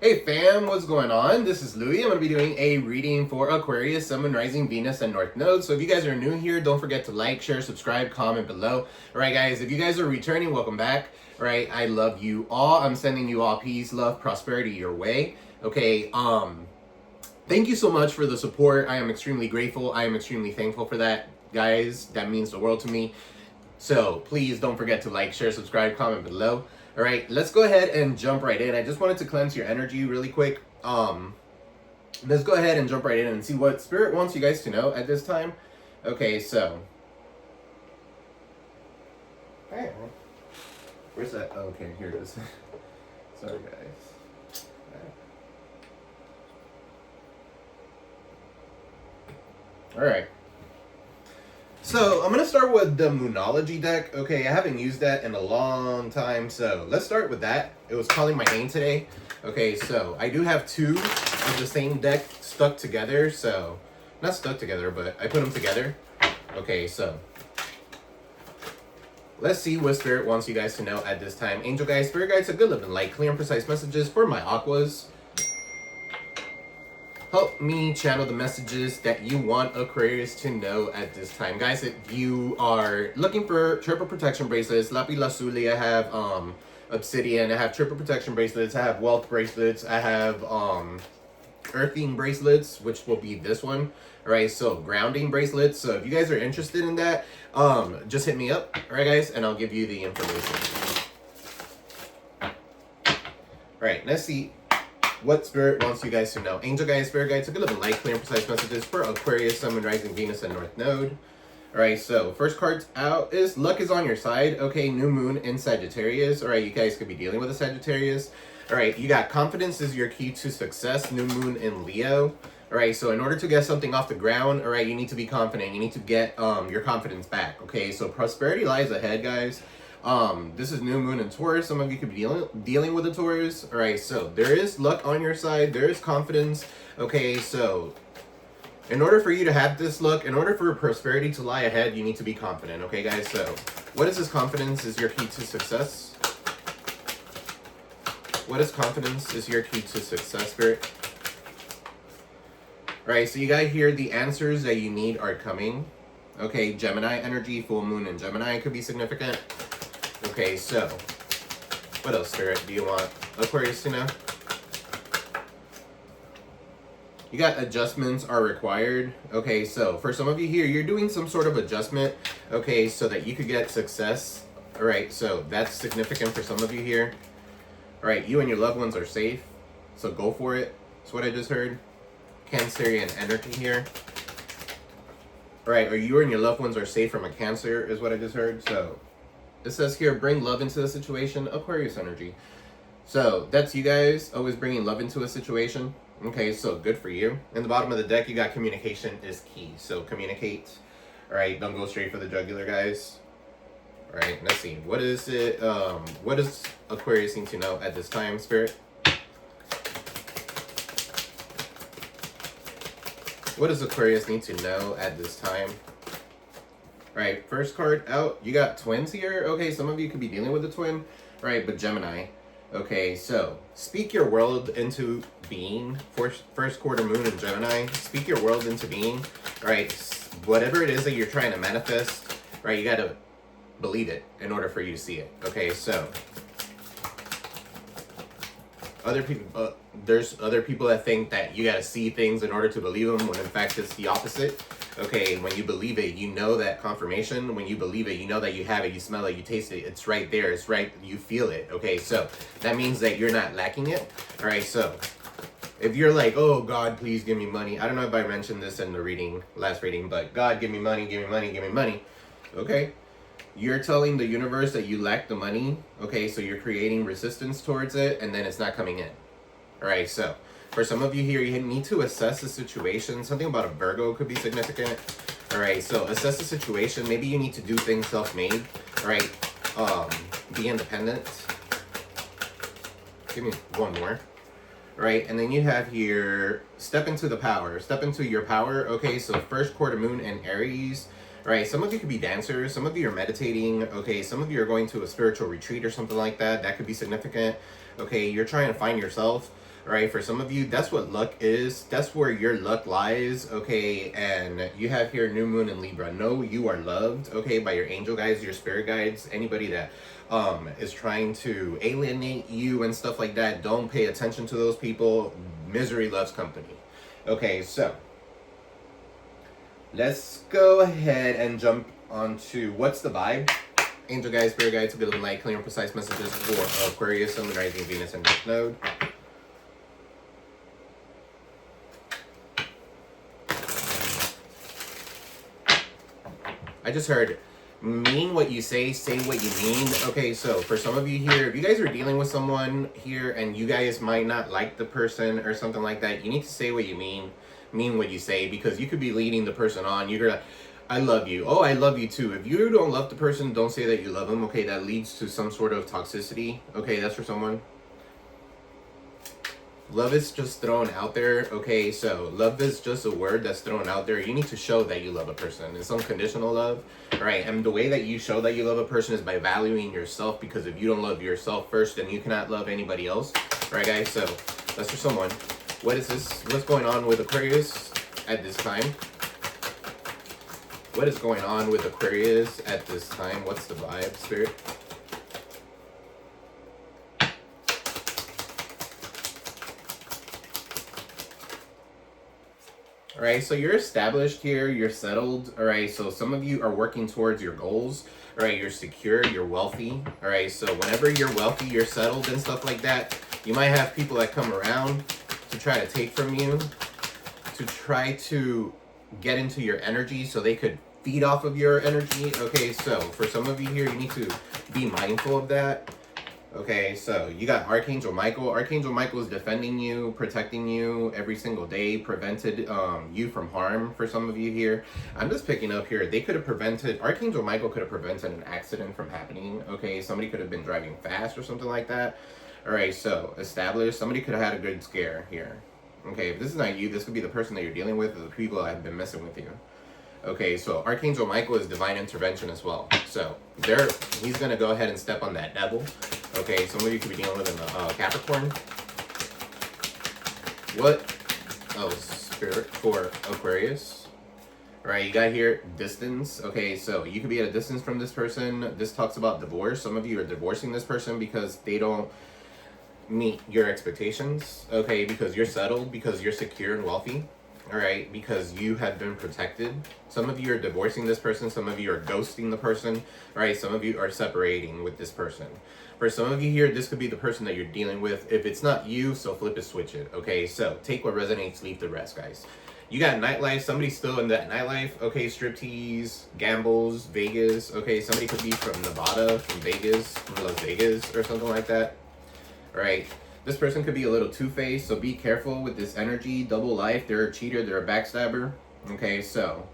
Hey fam, what's going on? This is Louie. I'm going to be doing a reading for Aquarius, Sun, Moon, Rising, Venus, and North Node. So if you guys are new here, don't forget to like, share, subscribe, comment below. Alright guys, if you guys are returning, welcome back. Alright, I love you all. I'm sending you all peace, love, prosperity your way. Okay, thank you so much for the support. I am extremely grateful. I am extremely thankful for that. Guys, that means the world to me. So please don't forget to like, share, subscribe, comment below. All right, let's go ahead and jump right in. I just wanted to cleanse your energy really quick. Let's go ahead and jump right in and see what Spirit wants you guys to know at this time. Okay, so. Hey, where's that? Oh, okay, here it is. Sorry, guys. All right. So, I'm going to start with the Moonology deck. Okay, I haven't used that in a long time, so let's start with that. It was calling my name today. Okay, so I do have two of the same deck stuck together, so, not stuck together, but I put them together. Okay, so, let's see what Spirit wants you guys to know at this time. Angel guides, Spirit guides, a good living light, clear and precise messages for my Aquas. Help me channel the messages that you want Aquarius to know at this time. Guys, if you are looking for triple protection bracelets, Lapis Lazuli, I have obsidian, I have triple protection bracelets, I have wealth bracelets, I have earthing bracelets, which will be this one. Alright, so grounding bracelets. So if you guys are interested in that, just hit me up, alright guys, and I'll give you the information. Alright, let's see what Spirit wants you guys to know. Angel guides, Spirit guides, a good living light, clear and precise messages for Aquarius, Sun, Moon, Rising, Venus, and North Node. Alright, so first card out is luck is on your side. Okay, new moon in Sagittarius. Alright, you guys could be dealing with a Sagittarius. Alright, you got confidence is your key to success. New moon in Leo. Alright, so in order to get something off the ground, alright, you need to be confident. You need to get your confidence back. Okay, so prosperity lies ahead, guys. This is new moon in Taurus. Some of you could be dealing with a Taurus. All right, so there is luck on your side. There is confidence. Okay, so in order for you to have this luck, in order for prosperity to lie ahead, you need to be confident. Okay, guys, so what is this confidence is your key to success? What is confidence is your key to success, Spirit? All right, so you got here the answers that you need are coming. Okay, Gemini energy, full moon in Gemini could be significant. Okay, so, what else, Spirit, do you want Aquarius to know? You got adjustments are required. Okay, so, for some of you here, you're doing some sort of adjustment, okay, so that you could get success. Alright, so, that's significant for some of you here. Alright, you and your loved ones are safe, so go for it. That's what I just heard. Cancerian energy here. Alright, or you and your loved ones are safe from a Cancer, is what I just heard, so it says here, bring love into the situation, Aquarius energy. So, that's you guys, always bringing love into a situation. Okay, so good for you. In the bottom of the deck, you got communication is key. So, communicate. Alright, don't go straight for the jugular, guys. Alright, let's see. What is it, what does Aquarius need to know at this time, Spirit? What does Aquarius need to know at this time? Right, first card out, you got twins here. Okay, some of you could be dealing with a twin, right? But Gemini. Okay, so speak your world into being. First quarter moon in Gemini. Speak your world into being. Right, whatever it is that you're trying to manifest, right? You got to believe it in order for you to see it. Okay, so other people, there's other people that think that you got to see things in order to believe them, when in fact it's the opposite. Okay, when you believe it, you know that confirmation. When you believe it, you know that you have it, you smell it, you taste it. It's right there. It's right. You feel it. Okay, so that means that you're not lacking it. All right, so if you're like, oh, God, please give me money. I don't know if I mentioned this in the last reading, but God, give me money, give me money, give me money. Okay, you're telling the universe that you lack the money. Okay, so you're creating resistance towards it, and then it's not coming in. All right, so for some of you here, you need to assess the situation. Something about a Virgo could be significant. All right, so assess the situation. Maybe you need to do things self-made. All right, be independent. Give me one more. All right, and then you have here, step into the power. Step into your power. Okay, so first quarter moon in Aries. All right, some of you could be dancers. Some of you are meditating. Okay, some of you are going to a spiritual retreat or something like that. That could be significant. Okay, you're trying to find yourself. All right, for some of you, that's what luck is. That's where your luck lies, okay? And you have here new moon in Libra. Know you are loved, okay, by your angel guides, your spirit guides, anybody that is trying to alienate you and stuff like that. Don't pay attention to those people. Misery loves company. Okay, so let's go ahead and jump onto what's the vibe. Angel guides, spirit guides, good and light, clear and precise messages for Aquarius, Sun, Rising, Venus, and North Node. I just heard, mean what you say what you mean. Okay, so for some of you here, if you guys are dealing with someone here and you guys might not like the person or something like that, you need to say what you mean what you say, because you could be leading the person on. You're like, I love you. Oh, I love you too. If you don't love the person, don't say that you love them. Okay, that leads to some sort of toxicity. Okay, that's for someone. Love is just thrown out there. Okay, so love is just a word that's thrown out there. You need to show that you love a person. It's unconditional love, right? And the way that you show that you love a person is by valuing yourself, because if you don't love yourself first, then you cannot love anybody else, right, guys? So that's for someone. What is this? What's going on with Aquarius at this time? What is going on with Aquarius at this time? What's the vibe, Spirit? All right, so you're established here, you're settled. All right, so some of you are working towards your goals. All right, you're secure, you're wealthy. All right, so whenever you're wealthy, you're settled and stuff like that, you might have people that come around to try to take from you, to try to get into your energy so they could feed off of your energy. Okay, so for some of you here, you need to be mindful of that. Okay, so you got Archangel Michael. Archangel Michael is defending you, protecting you every single day, prevented you from harm for some of you here. I'm just picking up here, they could have prevented, Archangel Michael could have prevented an accident from happening. Okay, somebody could have been driving fast or something like that. All right, so established, somebody could have had a good scare here. Okay, if this is not you, this could be the person that you're dealing with, or the people that have been messing with you. Okay, so Archangel Michael is divine intervention as well. So he's going to go ahead and step on that devil. Okay, some of you could be dealing with a Capricorn. What? Oh, Spirit for Aquarius. All right, you got here distance. Okay, so you could be at a distance from this person. This talks about divorce. Some of you are divorcing this person because they don't meet your expectations. Okay, because you're settled, because you're secure and wealthy. All right, because you have been protected. Some of you are divorcing this person. Some of you are ghosting the person. All right, some of you are separating with this person. For some of you here, this could be the person that you're dealing with. If it's not you, so flip it, switch it. Okay, so take what resonates, leave the rest, guys. You got nightlife. Somebody's still in that nightlife. Okay, striptease, gambles, Vegas. Okay, somebody could be from Nevada, from Vegas, from Las Vegas, or something like that. All right. This person could be a little two-faced, so be careful with this energy. Double life, they're a cheater, they're a backstabber. Okay, so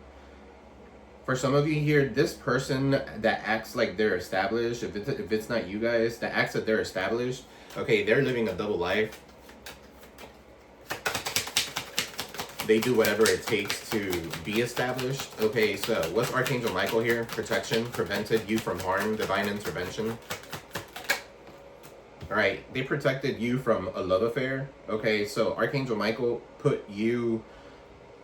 for some of you here, this person that acts like they're established, if it's not you guys, that acts that they're established, okay, they're living a double life. They do whatever it takes to be established. Okay, so what's Archangel Michael here? Protection, prevented you from harm, divine intervention. All right, they protected you from a love affair. Okay, so Archangel Michael put you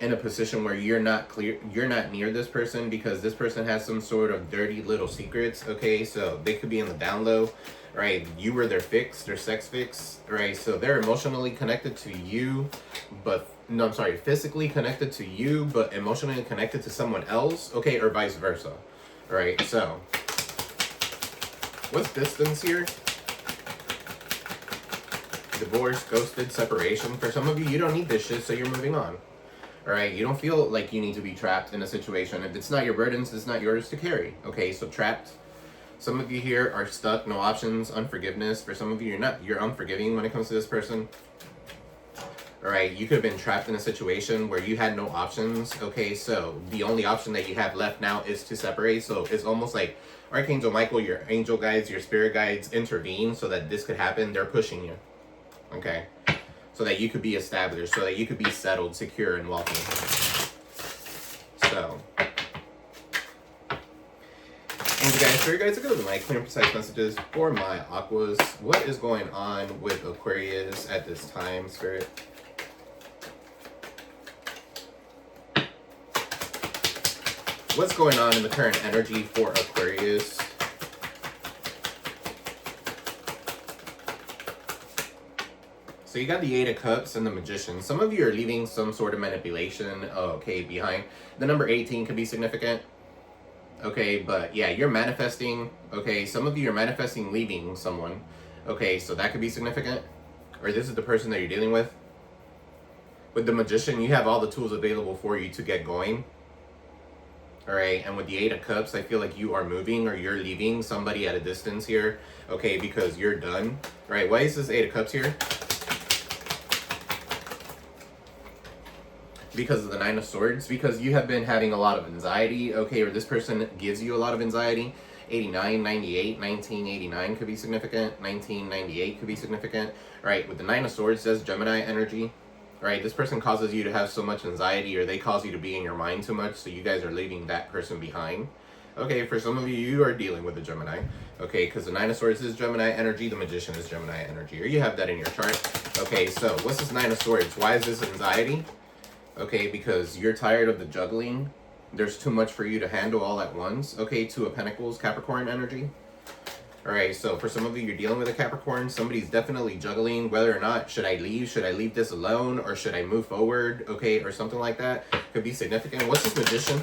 in a position where you're not near this person, because this person has some sort of dirty little secrets. Okay, so they could be in the down low. Right, you were their fix, their sex fix. Right, so they're emotionally connected to you, but no, I'm sorry, physically connected to you, but emotionally connected to someone else. Okay, or vice versa. All right, so what's distance here? Divorce, ghosted, separation. For some of you, you don't need this shit, so you're moving on. All right, you don't feel like you need to be trapped in a situation. If it's not your burdens, it's not yours to carry. Okay, so trapped. Some of you here are stuck, no options, unforgiveness. For some of you, you're unforgiving when it comes to this person. All right, you could have been trapped in a situation where you had no options. Okay, so the only option that you have left now is to separate. So it's almost like Archangel Michael, your angel guides, your spirit guides intervene so that this could happen. They're pushing you. Okay, so that you could be established, so that you could be settled, secure, and wealthy. So And you guys, for you guys to go to my clear and precise messages for my Aquas. What is going on with Aquarius at this time, Spirit? What's going on in the current energy for Aquarius? So you got the Eight of Cups and the Magician. Some of you are leaving some sort of manipulation, okay, behind. The number 18 could be significant. Okay, but yeah, you're manifesting. Okay, some of you are manifesting leaving someone. Okay, so that could be significant. Or this is the person that you're dealing with. With the Magician, you have all the tools available for you to get going. Alright, and with the Eight of Cups, I feel like you are moving or you're leaving somebody at a distance here. Okay, because you're done. Alright, why is this Eight of Cups here? Because of the Nine of Swords, because you have been having a lot of anxiety, okay, or this person gives you a lot of anxiety. 89, 98, 1989 could be significant. 1998 could be significant. Right, with the Nine of Swords, that's Gemini energy. Right, this person causes you to have so much anxiety, or they cause you to be in your mind too much, so you guys are leaving that person behind. Okay, for some of you, you are dealing with a Gemini. Okay, because the Nine of Swords is Gemini energy, the Magician is Gemini energy, or you have that in your chart. Okay, so what's this Nine of Swords? Why is this anxiety? Okay, because you're tired of the juggling. There's too much for you to handle all at once. Okay, Two of Pentacles, Capricorn energy. Alright, so for some of you, you're dealing with a Capricorn. Somebody's definitely juggling whether or not, should I leave? Should I leave this alone? Or should I move forward? Okay, or something like that. Could be significant. What's this Magician?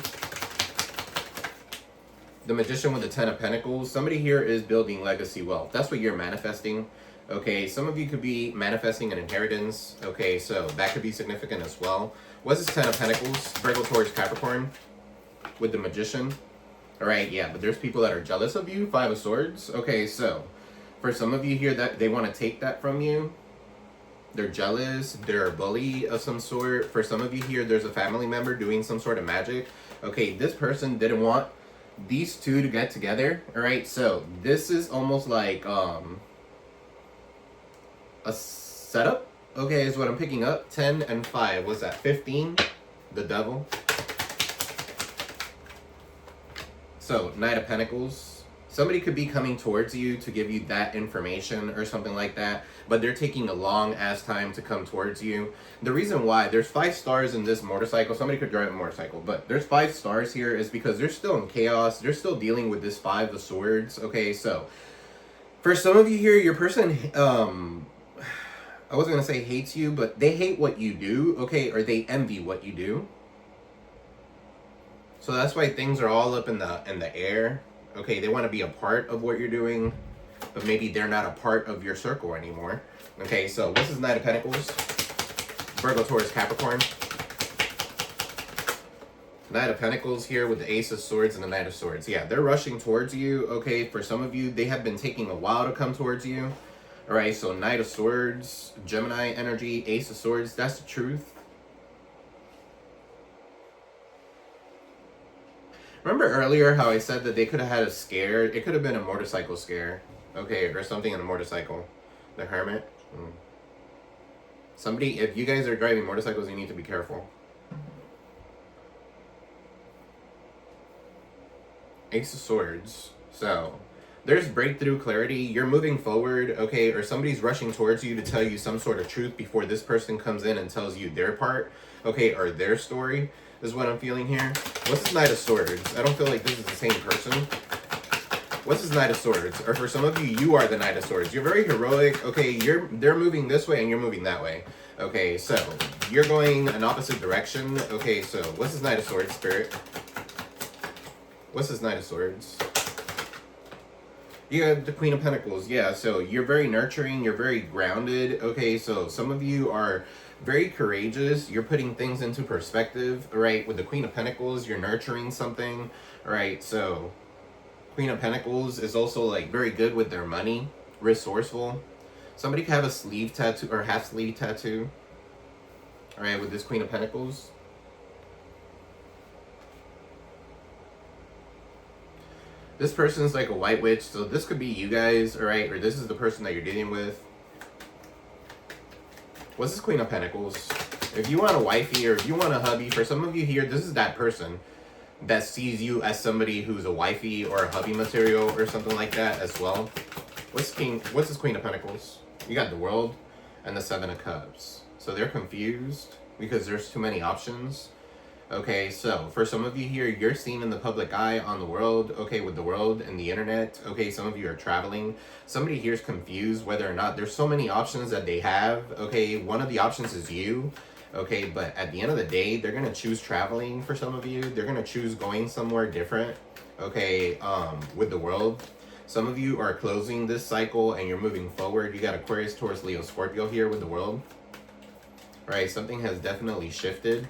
The Magician with the Ten of Pentacles. Somebody here is building legacy wealth. That's what you're manifesting. Okay, some of you could be manifesting an inheritance. Okay, so that could be significant as well. What's this Ten of Pentacles? Virgo, Taurus, Capricorn with the Magician. Alright, yeah, but there's people that are jealous of you. Five of Swords. Okay, so for some of you here, that they want to take that from you. They're jealous. They're a bully of some sort. For some of you here, there's a family member doing some sort of magic. Okay, this person didn't want these two to get together. Alright, so this is almost like a setup. Okay, is what I'm picking up. 10 and 5. What's that? 15? The Devil. So, Knight of Pentacles. Somebody could be coming towards you to give you that information or something like that, but they're taking a long ass time to come towards you. The reason why there's 5 stars in this motorcycle, somebody could drive a motorcycle, but there's 5 stars here is because they're still in chaos. They're still dealing with this Five of Swords. Okay, so for some of you here, your person, I wasn't going to say hates you, but they hate what you do, okay, or they envy what you do. So that's why things are all up in the air. Okay, they want to be a part of what you're doing, but maybe they're not a part of your circle anymore. Okay, so what's this Knight of Pentacles? Virgo, Taurus, Capricorn. Knight of Pentacles here with the Ace of Swords and the Knight of Swords. Yeah, they're rushing towards you. Okay, for some of you, they have been taking a while to come towards you. Alright, so Knight of Swords, Gemini energy, Ace of Swords, that's the truth. Remember earlier how I said that they could have had a scare? It could have been a motorcycle scare. Okay, or something in a motorcycle. The Hermit. Somebody, if you guys are driving motorcycles, you need to be careful. Ace of Swords. So, there's breakthrough clarity. You're moving forward, okay, or somebody's rushing towards you to tell you some sort of truth before this person comes in and tells you their part, okay, or their story, is what I'm feeling here. What's this Knight of Swords? I don't feel like this is the same person. What's this Knight of Swords? Or for some of you, you are the Knight of Swords. You're very heroic, okay, they're moving this way and you're moving that way. Okay, so, you're going an opposite direction. Okay, so, what's this Knight of Swords, Spirit? What's this Knight of Swords? You got the Queen of Pentacles. Yeah, so you're very nurturing. You're very grounded. Okay, so some of you are very courageous. You're putting things into perspective, right? With the Queen of Pentacles, you're nurturing something, right? So Queen of Pentacles is also like very good with their money, resourceful. Somebody could have a sleeve tattoo or half sleeve tattoo, all right, with this Queen of Pentacles. This person's like a white witch, so this could be you guys, all right? Or this is the person that you're dealing with. What's this Queen of Pentacles? If you want a wifey or if you want a hubby, for some of you here, this is that person. that sees you as somebody who's a wifey or a hubby material or something like that as well. What's this Queen of Pentacles? You got the World and the Seven of Cups. So they're confused because there's too many options. Okay, so for some of you here, you're seen in the public eye on the world, okay, with the world and the internet. Okay, some of you are traveling. Somebody here is confused whether or not there's so many options that they have. Okay, one of the options is you. Okay, but at the end of the day, they're going to choose traveling for some of you. They're going to choose going somewhere different. Okay, with the world. Some of you are closing this cycle and you're moving forward. You got Aquarius, Taurus, Leo, Scorpio here with the world. Right, something has definitely shifted.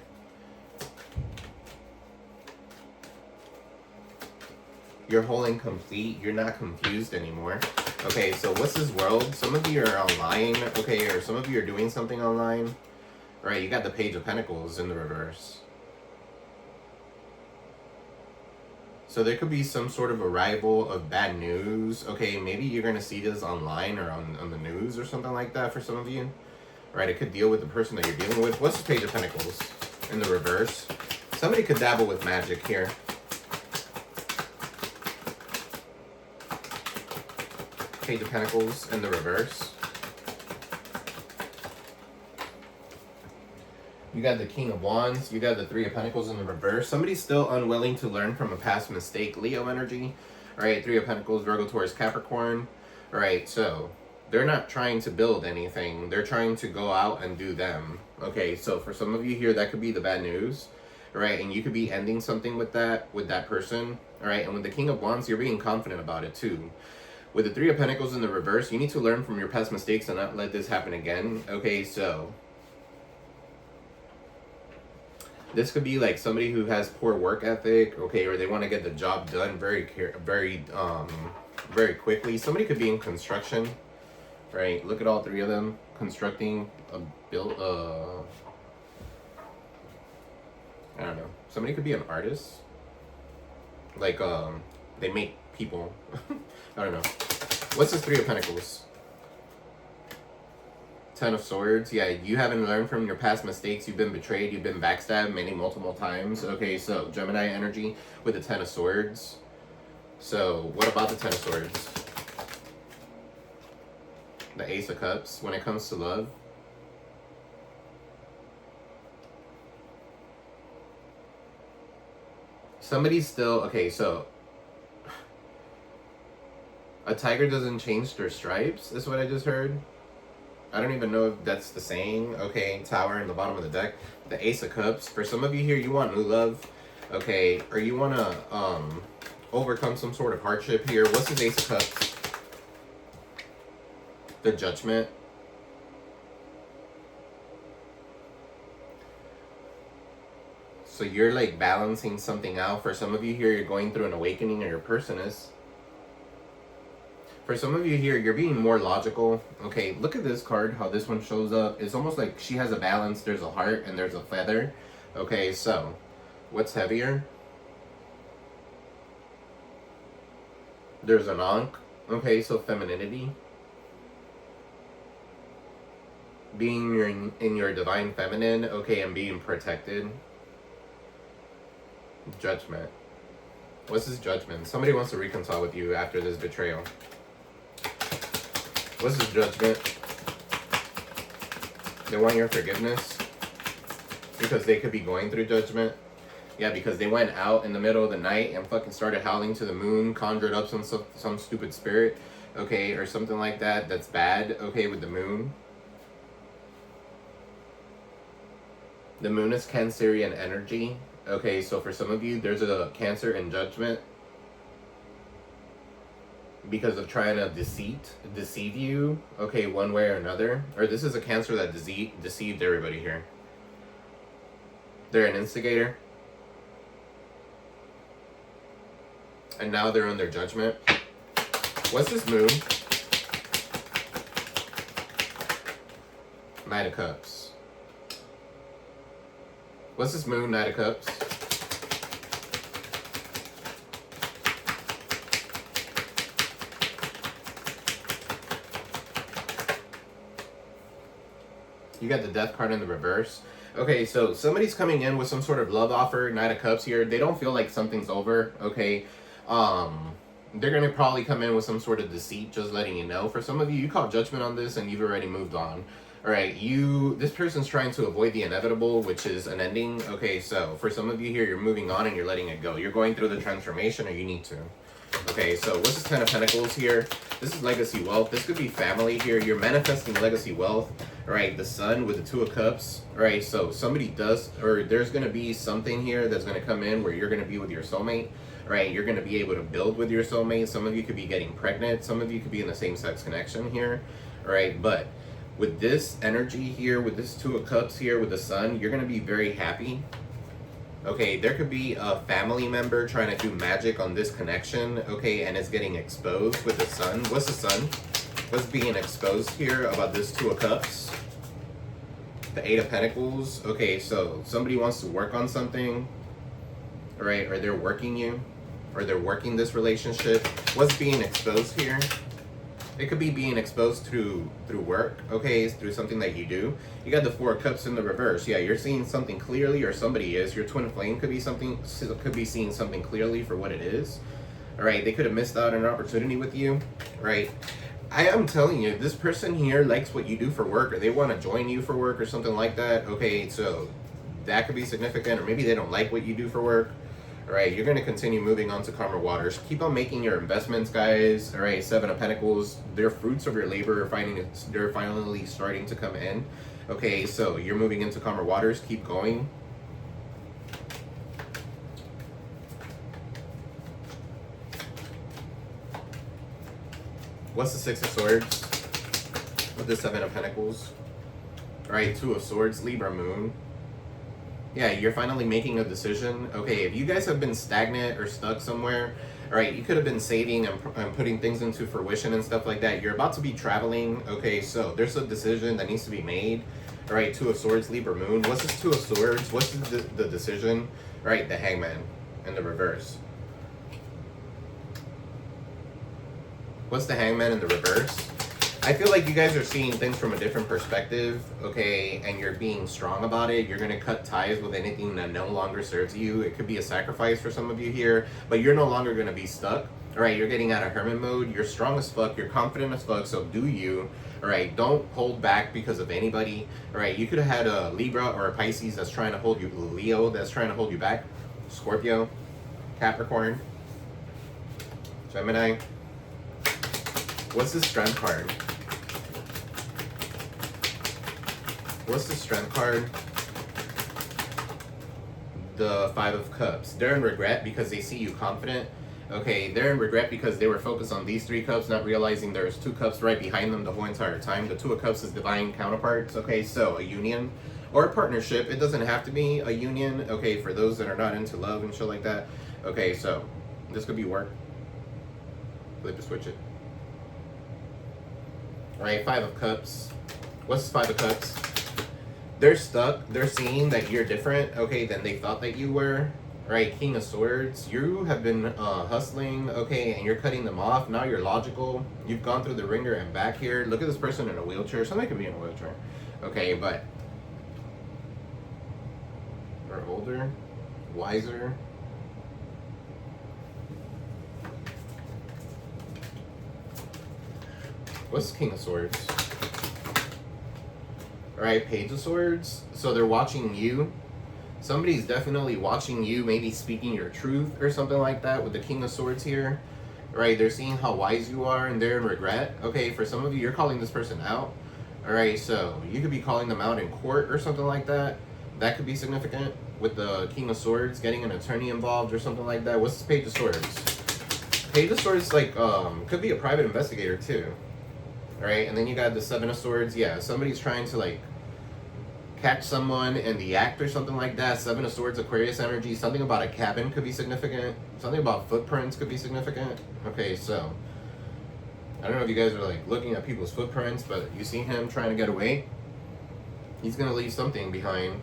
You're whole and complete. You're not confused anymore. Okay, so what's this world? Some of you are online, okay, or some of you are doing something online. Right, you got the Page of Pentacles in the reverse. So there could be some sort of arrival of bad news. Okay, maybe you're going to see this online or on the news or something like that for some of you. Right, it could deal with the person that you're dealing with. What's the Page of Pentacles in the reverse? Somebody could dabble with magic here. Page of Pentacles in the reverse. You got the King of Wands. You got the Three of Pentacles in the reverse. Somebody's still unwilling to learn from a past mistake. Leo energy. All right, Three of Pentacles, Virgo, Taurus, Capricorn. All right, so they're not trying to build anything. They're trying to go out and do them. Okay, so for some of you here, that could be the bad news. All right, and you could be ending something with that person. All right, and with the King of Wands, you're being confident about it too. With the Three of Pentacles in the reverse, you need to learn from your past mistakes and not let this happen again. Okay, so this could be like somebody who has poor work ethic, okay, or they want to get the job done very quickly. Somebody could be in construction, right? Look at all three of them constructing a I don't know. Somebody could be an artist, like they make people. I don't know. What's this Three of Pentacles? Ten of Swords. Yeah, you haven't learned from your past mistakes. You've been betrayed. You've been backstabbed multiple times. Okay, so Gemini energy with the Ten of Swords. So what about the Ten of Swords? The Ace of Cups when it comes to love. Somebody's still... Okay, so... A tiger doesn't change their stripes, is what I just heard. I don't even know if that's the saying. Okay, Tower in the bottom of the deck. The Ace of Cups. For some of you here, you want new love. Okay, or you want to overcome some sort of hardship here. What's this Ace of Cups? The Judgment. So you're like balancing something out. For some of you here, you're going through an awakening, or your person is. For some of you here, you're being more logical. Okay, look at this card, how this one shows up. It's almost like she has a balance. There's a heart and there's a feather. Okay, so what's heavier? There's an Ankh. Okay, so femininity. Being in your divine feminine, okay, and being protected. Judgment. What's this Judgment? Somebody wants to reconcile with you after this betrayal. What's this Judgment? They want your forgiveness because they could be going through judgment. Yeah, because they went out in the middle of the night and fucking started howling to the moon, conjured up some stupid spirit, okay, or something like that that's bad, okay, with the moon. The moon is Cancerian energy. Okay, so for some of you, there's a Cancer in judgment because of trying to deceive you, okay, one way or another. Or this is a Cancer that deceived everybody here. They're an instigator. And now they're under judgment. What's this moon? Knight of Cups. What's this moon, Knight of Cups? You got the Death card in the reverse. Okay, so somebody's coming in with some sort of love offer, Knight of Cups here. They don't feel like something's over, okay? They're going to probably come in with some sort of deceit, just letting you know. For some of you, you call judgment on this and you've already moved on. All right, this person's trying to avoid the inevitable, which is an ending. Okay, so for some of you here, you're moving on and you're letting it go. You're going through the transformation, or you need to. Okay, so what's this Ten of Pentacles here? This is legacy wealth. This could be family here. You're manifesting legacy wealth. All right, the Sun with the Two of Cups. All right, so somebody does, or there's going to be something here that's going to come in where you're going to be with your soulmate. All right, you're going to be able to build with your soulmate. Some of you could be getting pregnant. Some of you could be in the same-sex connection here. All right, but with this energy here, with this Two of Cups here, with the Sun, you're going to be very happy. Okay, there could be a family member trying to do magic on this connection, okay, and it's getting exposed with the Sun. What's the Sun? What's being exposed here about this Two of Cups? The Eight of Pentacles. Okay, so somebody wants to work on something, all right, or they're working you, or they're working this relationship. What's being exposed here? It could be being exposed through work, okay, through something that you do. You got the Four of Cups in the reverse. Yeah, you're seeing something clearly, or somebody is. Your twin flame could be seeing something clearly for what it is. All right, they could have missed out on an opportunity with you, right? I am telling you, this person here likes what you do for work, or they want to join you for work or something like that. Okay, so that could be significant, or maybe they don't like what you do for work. All right, you're going to continue moving on to calmer waters. Keep on making your investments, guys. All right, Seven of Pentacles. Their fruits of your labor they're finally starting to come in. Okay, so you're moving into calmer waters. Keep going. What's the Six of Swords with the Seven of Pentacles? All right, Two of Swords, Libra moon. Yeah, you're finally making a decision. Okay, if you guys have been stagnant or stuck somewhere, all right, you could have been saving and putting things into fruition and stuff like that. You're about to be traveling. Okay, so there's a decision that needs to be made. All right, Two of Swords, Libra moon. What's this Two of Swords? What's the decision? All right, the Hangman in the reverse. What's the Hangman in the reverse? I feel like you guys are seeing things from a different perspective, okay, and you're being strong about it. You're going to cut ties with anything that no longer serves you. It could be a sacrifice for some of you here, but you're no longer going to be stuck, all right? You're getting out of hermit mode. You're strong as fuck. You're confident as fuck, so do you, all right? Don't hold back because of anybody, all right? You could have had a Libra or a Pisces that's trying to hold you, Leo that's trying to hold you back, Scorpio, Capricorn, Gemini. What's the Strength card? What's the Strength card? The Five of Cups. They're in regret because they see you confident. Okay, they're in regret because they were focused on these three cups, not realizing there's two cups right behind them the whole entire time. The Two of Cups is divine counterparts. Okay, so a union or a partnership. It doesn't have to be a union, okay, for those that are not into love and shit like that. Okay, so this could be work. Flip to switch it. All right, Five of Cups. What's Five of Cups? They're stuck. They're seeing that you're different, okay, than they thought that you were. Right, King of Swords. You have been hustling, okay, and you're cutting them off. Now you're logical. You've gone through the ringer and back here. Look at this person in a wheelchair. Somebody could be in a wheelchair, okay, but they're older, wiser. What's King of Swords? All right, Page of Swords. So they're watching you. Somebody's definitely watching you, maybe speaking your truth or something like that with the King of Swords here. All right, they're seeing how wise you are and they're in regret. Okay, for some of you, you're calling this person out. All right, so you could be calling them out in court or something like that. That could be significant with the King of Swords, getting an attorney involved or something like that. What's the Page of Swords? Page of Swords, like, could be a private investigator too. All right, and then you got the Seven of Swords. Yeah, somebody's trying to, like, catch someone in the act or something like that. Seven of Swords, Aquarius energy. Something about a cabin could be significant. Something about footprints could be significant. Okay, so I don't know if you guys are like looking at people's footprints, but you see him trying to get away. He's going to leave something behind.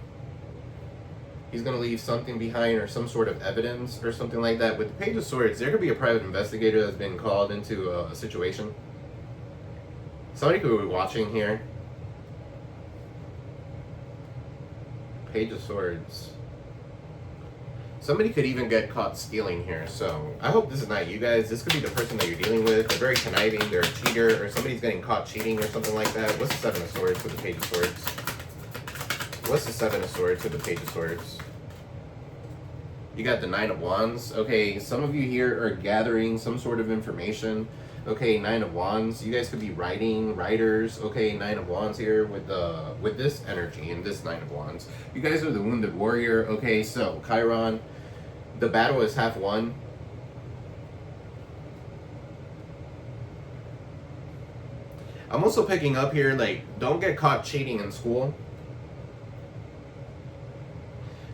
He's going to leave something behind or some sort of evidence or something like that. With the Page of Swords, there could be a private investigator that's been called into a situation. Somebody could be watching here. Page of Swords. Somebody could even get caught stealing here, so I hope this is not you guys. This could be the person that you're dealing with. They're very conniving, they're a cheater, or somebody's getting caught cheating or something like that. What's the Seven of Swords with the Page of Swords? What's the Seven of Swords with the Page of Swords? You got the Nine of Wands. Okay, some of you here are gathering some sort of information. Okay, Nine of Wands. You guys could be writers. Okay, Nine of Wands here with this energy and this Nine of Wands. You guys are the wounded warrior. Okay, so Chiron, the battle is half won. I'm also picking up here, like, don't get caught cheating in school.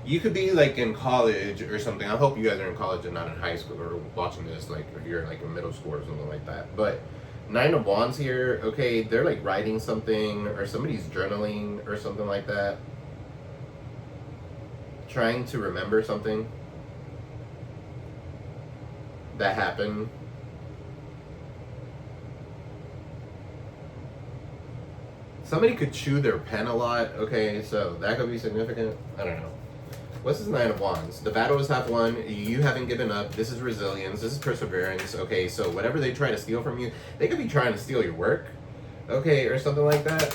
You could be like in college or something. I hope you guys are in college and not in high school or watching this, like if you're like in middle school or something like that. But Nine of Wands here, okay, they're like writing something or somebody's journaling or something like that. Trying to remember something that happened. Somebody could chew their pen a lot, okay, so that could be significant. I don't know. What's this Nine of Wands? The battle is half won. You haven't given up. This is resilience. This is perseverance. Okay, so whatever they try to steal from you, they could be trying to steal your work. Okay, or something like that.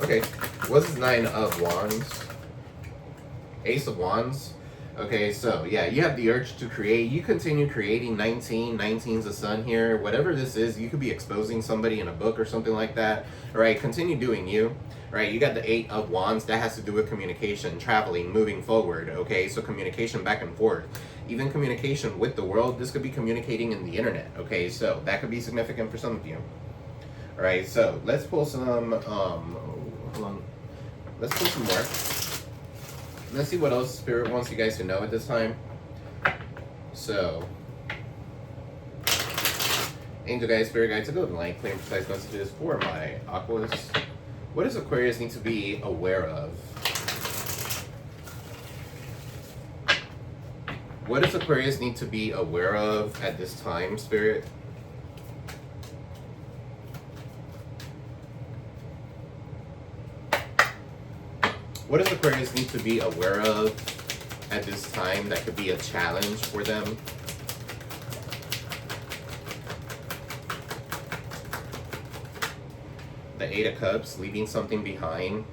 Okay, what's this Nine of Wands? Ace of Wands. Okay, so yeah, you have the urge to create. You continue creating. 19's the sun here. Whatever this is, you could be exposing somebody in a book or something like that. All right, continue doing you. Right, you got the Eight of Wands. That has to do with communication, traveling, moving forward. Okay, so communication back and forth. Even communication with the world. This could be communicating in the internet. Okay, so that could be significant for some of you. All right, so let's pull some, hold on. Let's pull some more. Let's see what else Spirit wants you guys to know at this time. So, Angel Guides, Spirit Guides, to go to light, clear and precise messages for my Aquas. What does Aquarius need to be aware of? What does Aquarius need to be aware of at this time, Spirit? What does Aquarius need to be aware of at this time that could be a challenge for them? The Eight of Cups, leaving something behind.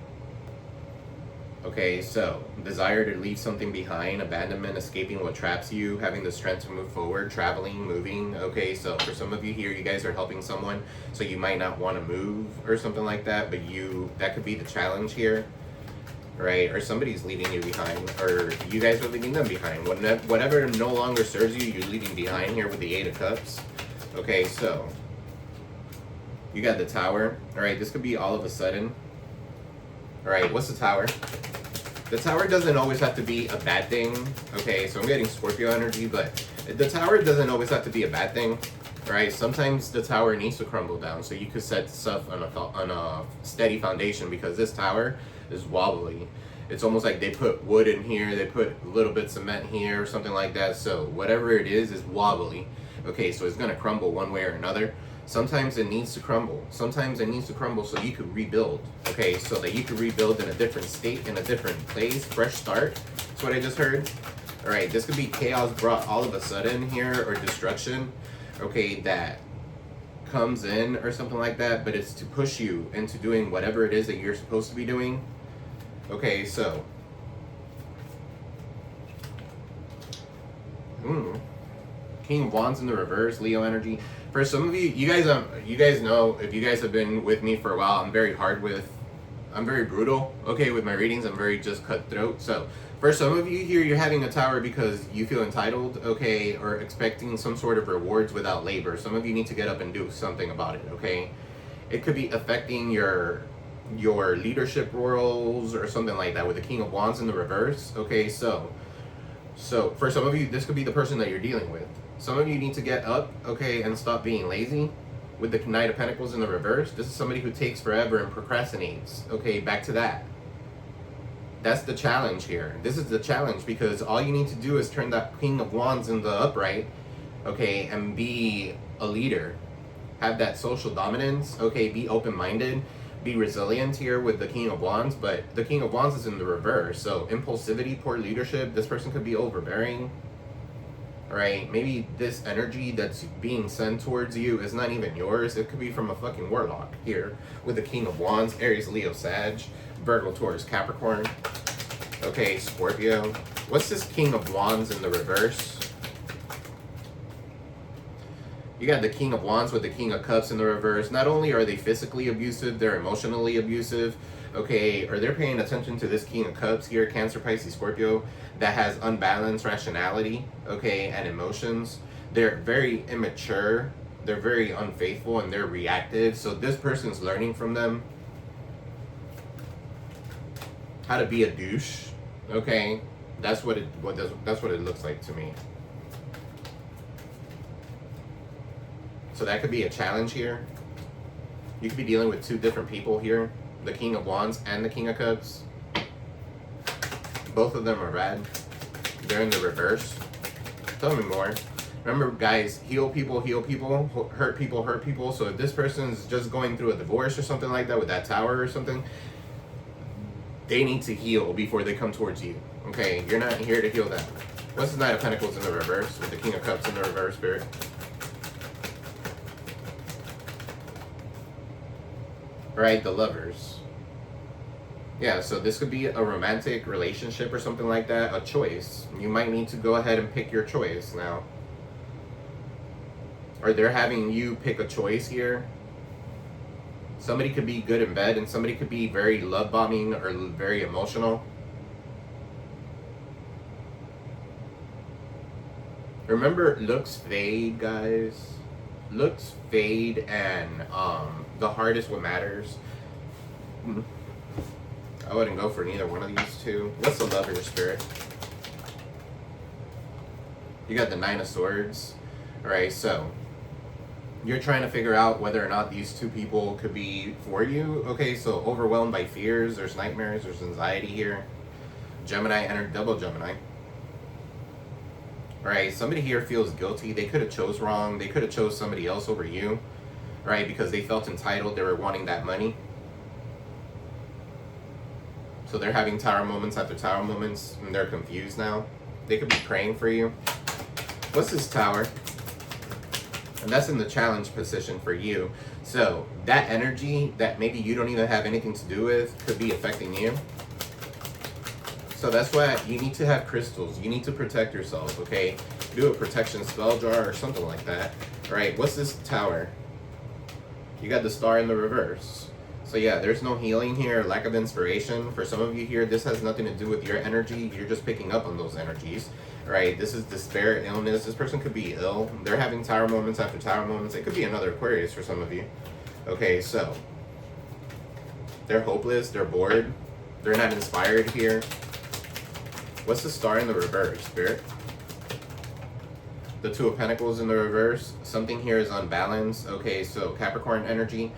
Okay, so desire to leave something behind, abandonment, escaping what traps you, having the strength to move forward, traveling, moving. Okay, so for some of you here, you guys are helping someone, so you might not want to move or something like that, but that could be the challenge here. Right, or somebody's leaving you behind, or you guys are leaving them behind. Whatever no longer serves you, you're leaving behind here with the Eight of Cups. Okay, so you got the Tower. All right, this could be all of a sudden. All right, what's the Tower? The Tower doesn't always have to be a bad thing. Okay, so I'm getting Scorpio energy, but the Tower doesn't always have to be a bad thing. All right, sometimes the Tower needs to crumble down, so you could set stuff on a steady foundation, because this Tower is wobbly. It's almost like they put wood in here, they put a little bit of cement here or something like that, so whatever it is wobbly. Okay, so it's gonna crumble one way or another. Sometimes it needs to crumble. Sometimes it needs to crumble so you could rebuild. Okay, so that you could rebuild in a different state, in a different place, fresh start. That's what I just heard. All right, this could be chaos brought all of a sudden here, or destruction. Okay, that comes in or something like that, but it's to push you into doing whatever it is that you're supposed to be doing. Okay, so King of Wands in the reverse, Leo energy. For some of you, you guys know, if you guys have been with me for a while, I'm very brutal, okay, with my readings. I'm very just cutthroat. So for some of you here, you're having a Tower because you feel entitled, okay, or expecting some sort of rewards without labor. Some of you need to get up and do something about it, okay? It could be affecting your leadership roles or something like that with the King of Wands in the reverse. Okay, so for some of you, this could be the person that you're dealing with. Some of you need to get up, okay, and stop being lazy. With the Knight of Pentacles in the reverse, this is somebody who takes forever and procrastinates. Okay, back to that. That's the challenge here. This is the challenge, because all you need to do is turn that King of Wands in the upright, okay, and be a leader. Have that social dominance, okay, be open-minded. be resilient here with the King of Wands, but the King of Wands is in the reverse. So impulsivity, poor leadership. This person could be overbearing. Right? Maybe this energy that's being sent towards you is not even yours. It could be from a fucking warlock here with the King of Wands, Aries, Leo, Sag, Virgo, Taurus, Capricorn. Okay, Scorpio. What's this King of Wands in the reverse? You got the King of Wands with the King of Cups in the reverse. Not only are they physically abusive, they're emotionally abusive. Okay, or they're paying attention to this King of Cups here, Cancer, Pisces, Scorpio, that has unbalanced rationality, okay, and emotions. They're very immature, they're very unfaithful, and they're reactive. So this person's learning from them how to be a douche, okay? That's what it looks like to me. So that could be a challenge here. You could be dealing with two different people here, the King of Wands and the King of Cups. Both of them are red. They're in the reverse. Tell me more. Remember, guys, heal people, hurt people, hurt people. So if this person's just going through a divorce or something like that with that tower or something, they need to heal before they come towards you. Okay, you're not here to heal them. What's the Knight of Pentacles in the reverse with the King of Cups in the reverse, Spirit? Right, the Lovers. Yeah, so this could be a romantic relationship or something like that, a choice. You might need to go ahead and pick your choice now. Or they're having you pick a choice here. Somebody could be good in bed and somebody could be very love-bombing or very emotional. Remember, looks fade, guys. Looks fade, and the heart is what matters. I wouldn't go for neither one of these two. What's the Lover, Spirit? You got the Nine of Swords. Alright, so you're trying to figure out whether or not these two people could be for you. Okay, so overwhelmed by fears, there's nightmares, there's anxiety here. Gemini entered, double Gemini. Right, somebody here feels guilty. They could have chose wrong. They could have chose somebody else over you, right? Because they felt entitled. They were wanting that money. So they're having tower moments after tower moments, and they're confused now. They could be praying for you. What's this Tower? And that's in the challenge position for you. So that energy that maybe you don't even have anything to do with could be affecting you. So that's why you need to have crystals. You need to protect yourself, okay? Do a protection spell jar or something like that. All right, what's this Tower? You got the Star in the reverse. So yeah, there's no healing here, lack of inspiration. For some of you here, this has nothing to do with your energy. You're just picking up on those energies, right? This is despair, illness. This person could be ill. They're having tower moments after tower moments. It could be another Aquarius for some of you. Okay, so they're hopeless, they're bored, they're not inspired here. What's the Star in the reverse, Spirit? The Two of Pentacles in the reverse. Something here is unbalanced. Okay, so Capricorn energy.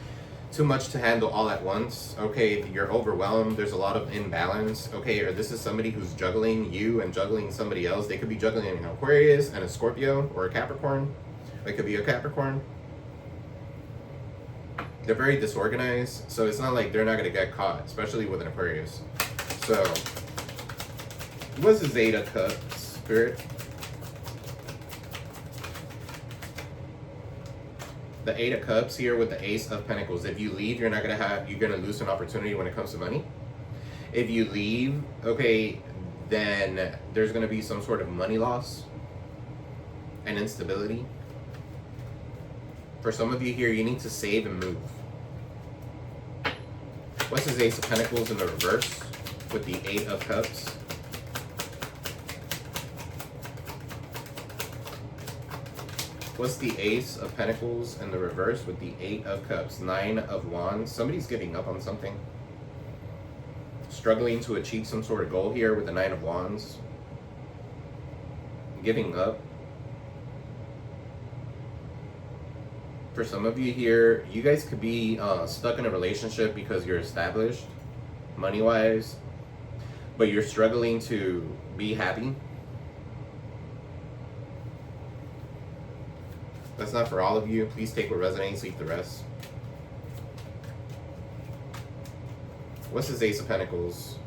Too much to handle all at once. Okay, you're overwhelmed. There's a lot of imbalance. Okay, or this is somebody who's juggling you and juggling somebody else. They could be juggling an Aquarius and a Scorpio or a Capricorn. It could be a Capricorn. They're very disorganized, so it's not like they're not going to get caught, especially with an Aquarius. So what's the Eight of Cups, Spirit? The Eight of Cups here with the Ace of Pentacles. If you leave, you're gonna lose an opportunity when it comes to money. If you leave, okay, then there's gonna be some sort of money loss and instability. For some of you here, you need to save and move. What's his Ace of Pentacles in the reverse with the Eight of Cups? What's the Ace of Pentacles in the reverse with the Eight of Cups? Nine of Wands. Somebody's giving up on something. Struggling to achieve some sort of goal here with the Nine of Wands. Giving up. For some of you here, you guys could be stuck in a relationship because you're established, money-wise, but you're struggling to be happy. That's not for all of you. Please take what resonates, leave the rest. What's this Ace of Pentacles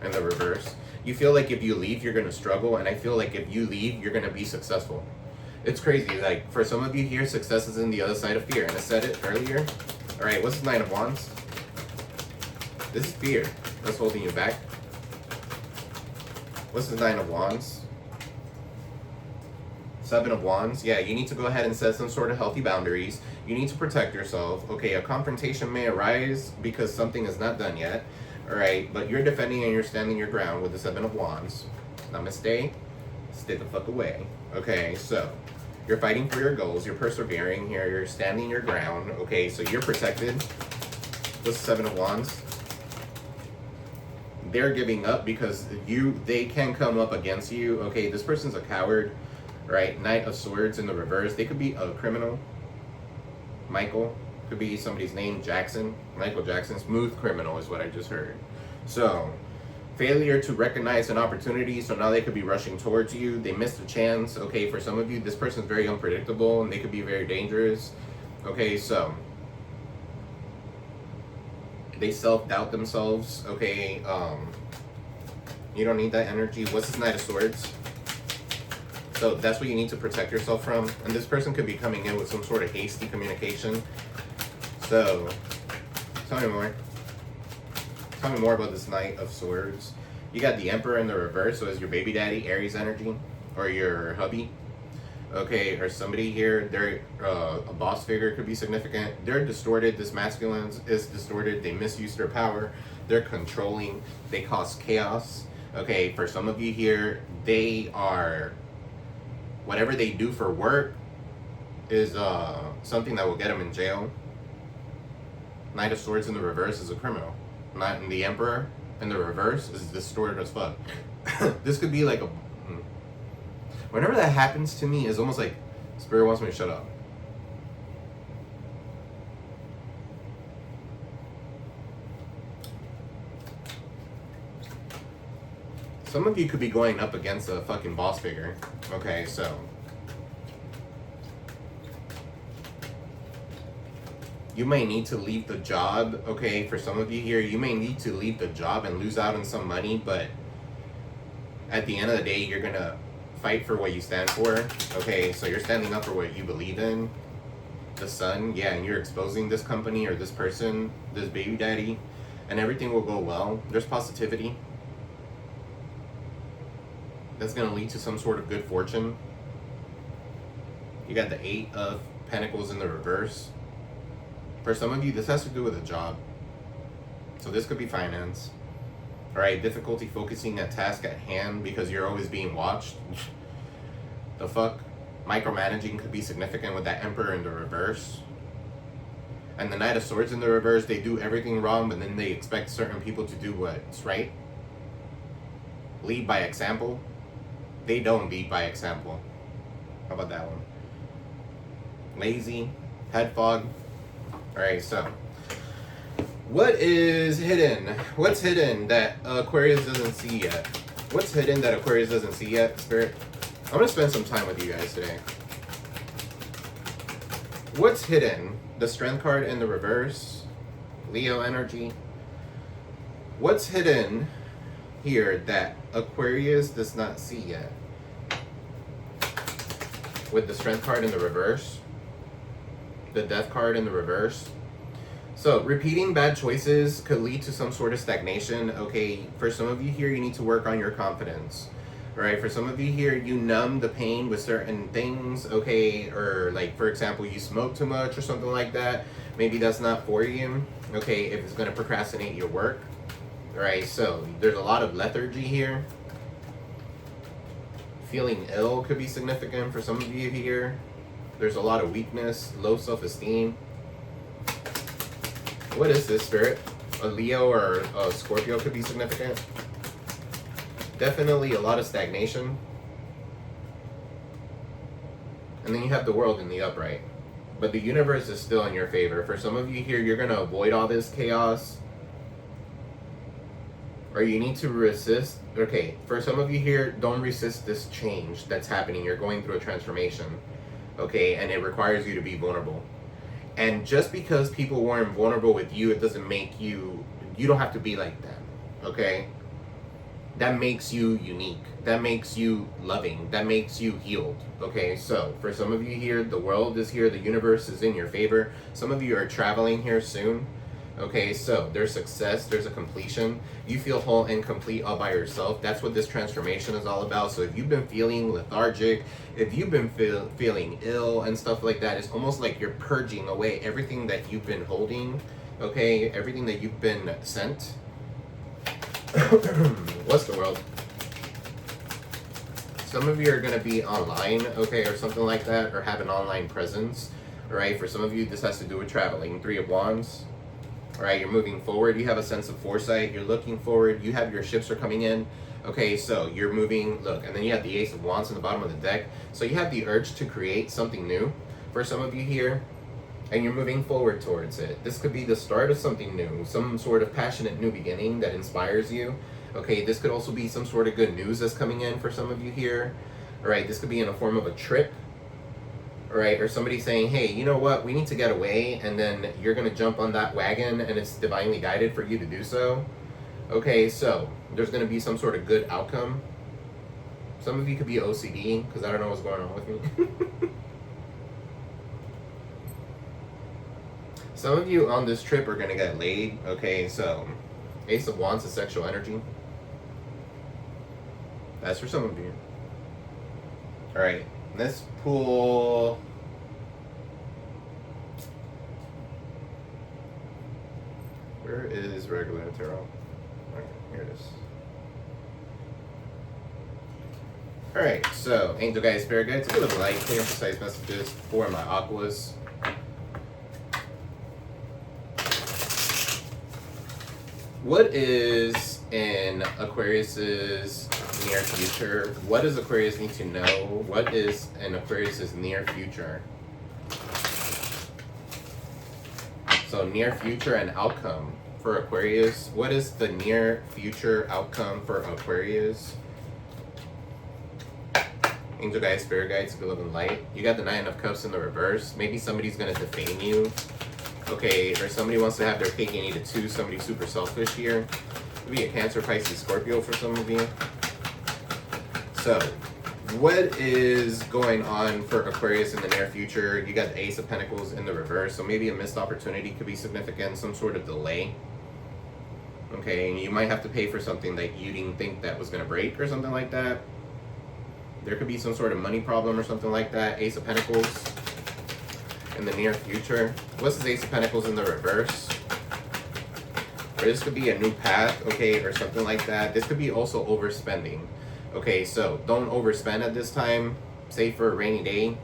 in the reverse? You feel like if you leave, you're going to struggle. And I feel like if you leave, you're going to be successful. It's crazy. Like, for some of you here, success is in the other side of fear. And I said it earlier. All right, what's the Nine of Wands? This is fear that's holding you back. What's the Nine of Wands? Seven of Wands. Yeah, you need to go ahead and set some sort of healthy boundaries. You need to protect yourself. Okay, a confrontation may arise because something is not done yet. All right, but you're defending and you're standing your ground with the Seven of Wands. Namaste. Stay the fuck away. Okay, so you're fighting for your goals. You're persevering here. You're standing your ground. Okay, so you're protected. What's the Seven of Wands? They're giving up because they can come up against you. Okay, this person's a coward. Right, Knight of Swords in the reverse. They could be a criminal. Michael. Could be somebody's name. Jackson. Michael Jackson. Smooth criminal is what I just heard. So, failure to recognize an opportunity. So now they could be rushing towards you. They missed a chance. Okay, for some of you, this person's very unpredictable and they could be very dangerous. Okay, so they self-doubt themselves. Okay, you don't need that energy. What's this Knight of Swords? So that's what you need to protect yourself from. And this person could be coming in with some sort of hasty communication. So, tell me more. Tell me more about this Knight of Swords. You got the Emperor in the reverse, so is your baby daddy Aries energy? Or your hubby? Okay, or somebody here, they're a boss figure could be significant. They're distorted. This masculine is distorted. They misuse their power. They're controlling. They cause chaos. Okay, for some of you here, they are... whatever they do for work is something that will get them in jail. Knight of Swords in the reverse is a criminal. The Emperor in the reverse is distorted as fuck. This could be like a... Whenever that happens to me, it's almost like Spirit wants me to shut up. Some of you could be going up against a fucking boss figure. Okay, so you may need to leave the job. Okay, for some of you here, you may need to leave the job and lose out on some money, but at the end of the day, you're gonna fight for what you stand for. Okay, so you're standing up for what you believe in. The Sun, yeah, and you're exposing this company or this person, this baby daddy, and everything will go well. There's positivity. That's going to lead to some sort of good fortune. You got the Eight of Pentacles in the reverse. For some of you, this has to do with a job. So this could be finance. Alright, difficulty focusing a task at hand because you're always being watched. The fuck? Micromanaging could be significant with that Emperor in the reverse. And the Knight of Swords in the reverse, they do everything wrong, but then they expect certain people to do what's right. Lead by example. They don't lead by example. How about that one? Lazy, head fog. Alright, so what is hidden? What's hidden that Aquarius doesn't see yet? What's hidden that Aquarius doesn't see yet, Spirit? I'm going to spend some time with you guys today. What's hidden? The Strength card in the reverse. Leo energy. What's hidden here that Aquarius does not see yet? With the Strength card in the reverse, the Death card in the reverse. So repeating bad choices could lead to some sort of stagnation. Okay, for some of you here, you need to work on your confidence. Right, for some of you here, you numb the pain with certain things. Okay, or like for example, you smoke too much or something like that. Maybe that's not for you. Okay, if it's going to procrastinate your work. Right, so there's a lot of lethargy here. Feeling ill could be significant for some of you here. There's a lot of weakness, low self-esteem. What is this, Spirit? A Leo or a Scorpio could be significant. Definitely a lot of stagnation. And then you have the World in the upright. But the universe is still in your favor. For some of you here, you're going to avoid all this chaos. Or you need to resist. Okay, for some of you here, don't resist this change that's happening. You're going through a transformation. Okay, and it requires you to be vulnerable. And just because people weren't vulnerable with you, it doesn't make you you don't have to be like them, okay? That makes you unique. That makes you loving. That makes you healed, okay? So for some of you here, the world is here. The universe is in your favor. Some of you are traveling here soon, okay? So there's success. There's a completion. You feel whole and complete all by yourself. That's what this transformation is all about. So if you've been feeling lethargic, if you've been feeling ill and stuff like that, it's almost like you're purging away everything that you've been holding, okay? Everything that you've been sent. What's the world? Some of you are going to be online, okay, or something like that, or have an online presence, all right? For some of you, this has to do with traveling. 3 of Wands, all right? You're moving forward. You have a sense of foresight. You're looking forward. You have your ships are coming in, okay? So you're moving, look, and then you have the Ace of Wands in the bottom of the deck. So you have the urge to create something new for some of you here, and you're moving forward towards it. This could be the start of something new, some sort of passionate new beginning that inspires you. Okay, this could also be some sort of good news that's coming in for some of you here. All right, this could be in a form of a trip. All right, or somebody saying, hey, you know what, we need to get away, and then you're gonna jump on that wagon and it's divinely guided for you to do so. Okay, so there's gonna be some sort of good outcome. Some of you could be OCD, because I don't know what's going on with me. Some of you on this trip are going to get laid. Okay, so Ace of Wands is sexual energy. That's for some of you. All right, let's pull... Where is regular tarot? All right, here it is. All right, so angel guides, spirit guides, a little light, clear, precise messages for my aquas. What is in Aquarius's near future? What does Aquarius need to know? What is in Aquarius's near future? So near future and outcome for Aquarius. What is the near future outcome for Aquarius? Angel guides, spirit guides, good love and light. You got the 9 of Cups in the reverse. Maybe somebody's going to defame you. Okay, or somebody wants to have their cake and eat it too. Somebody super selfish here. Maybe a Cancer, Pisces, Scorpio for some of you. So, what is going on for Aquarius in the near future? You got the Ace of Pentacles in the reverse. So maybe a missed opportunity could be significant. Some sort of delay. Okay, and you might have to pay for something that you didn't think that was going to break or something like that. There could be some sort of money problem or something like that. Ace of Pentacles in the near future. What's this Ace of Pentacles in the reverse? Or this could be a new path, okay, or something like that. This could be also overspending. Okay, so don't overspend at this time. Save for a rainy day.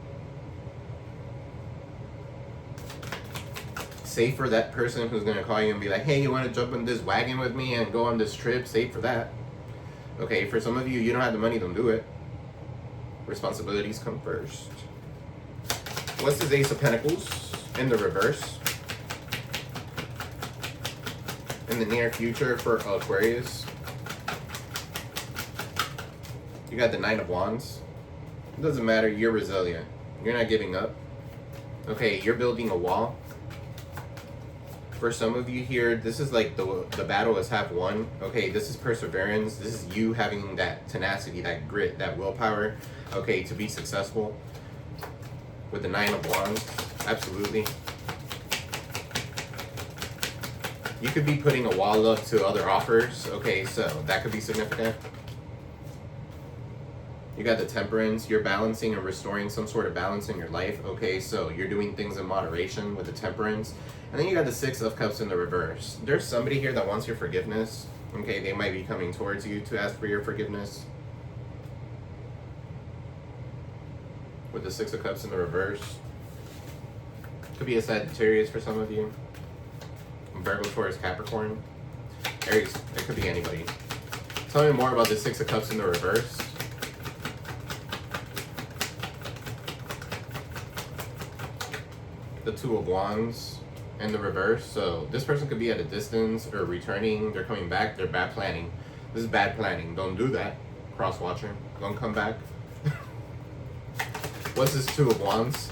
Save for that person who's going to call you and be like, hey, you want to jump in this wagon with me and go on this trip? Save for that. Okay, for some of you, you don't have the money, don't do it. Responsibilities come first. What's this Ace of Pentacles in the reverse? In the near future for Aquarius. You got the 9 of Wands. It doesn't matter, you're resilient. You're not giving up. Okay, you're building a wall. For some of you here, this is like the battle is half won. Okay, this is perseverance. This is you having that tenacity, that grit, that willpower, okay, to be successful. With the 9 of Wands, absolutely. You could be putting a wall up to other offers. Okay, so that could be significant. You got the Temperance. You're balancing and restoring some sort of balance in your life. Okay, so you're doing things in moderation with the Temperance. And then you got the 6 of Cups in the reverse. There's somebody here that wants your forgiveness. Okay, they might be coming towards you to ask for your forgiveness. With the 6 of Cups in the reverse. Could be a Sagittarius for some of you. Virgo, Taurus, Capricorn. Aries, it could be anybody. Tell me more about the 6 of Cups in the reverse. The 2 of Wands in the reverse. So this person could be at a distance or returning. They're coming back. They're bad planning. This is bad planning. Don't do that. Cross watcher. Don't come back. What's this 2 of Wands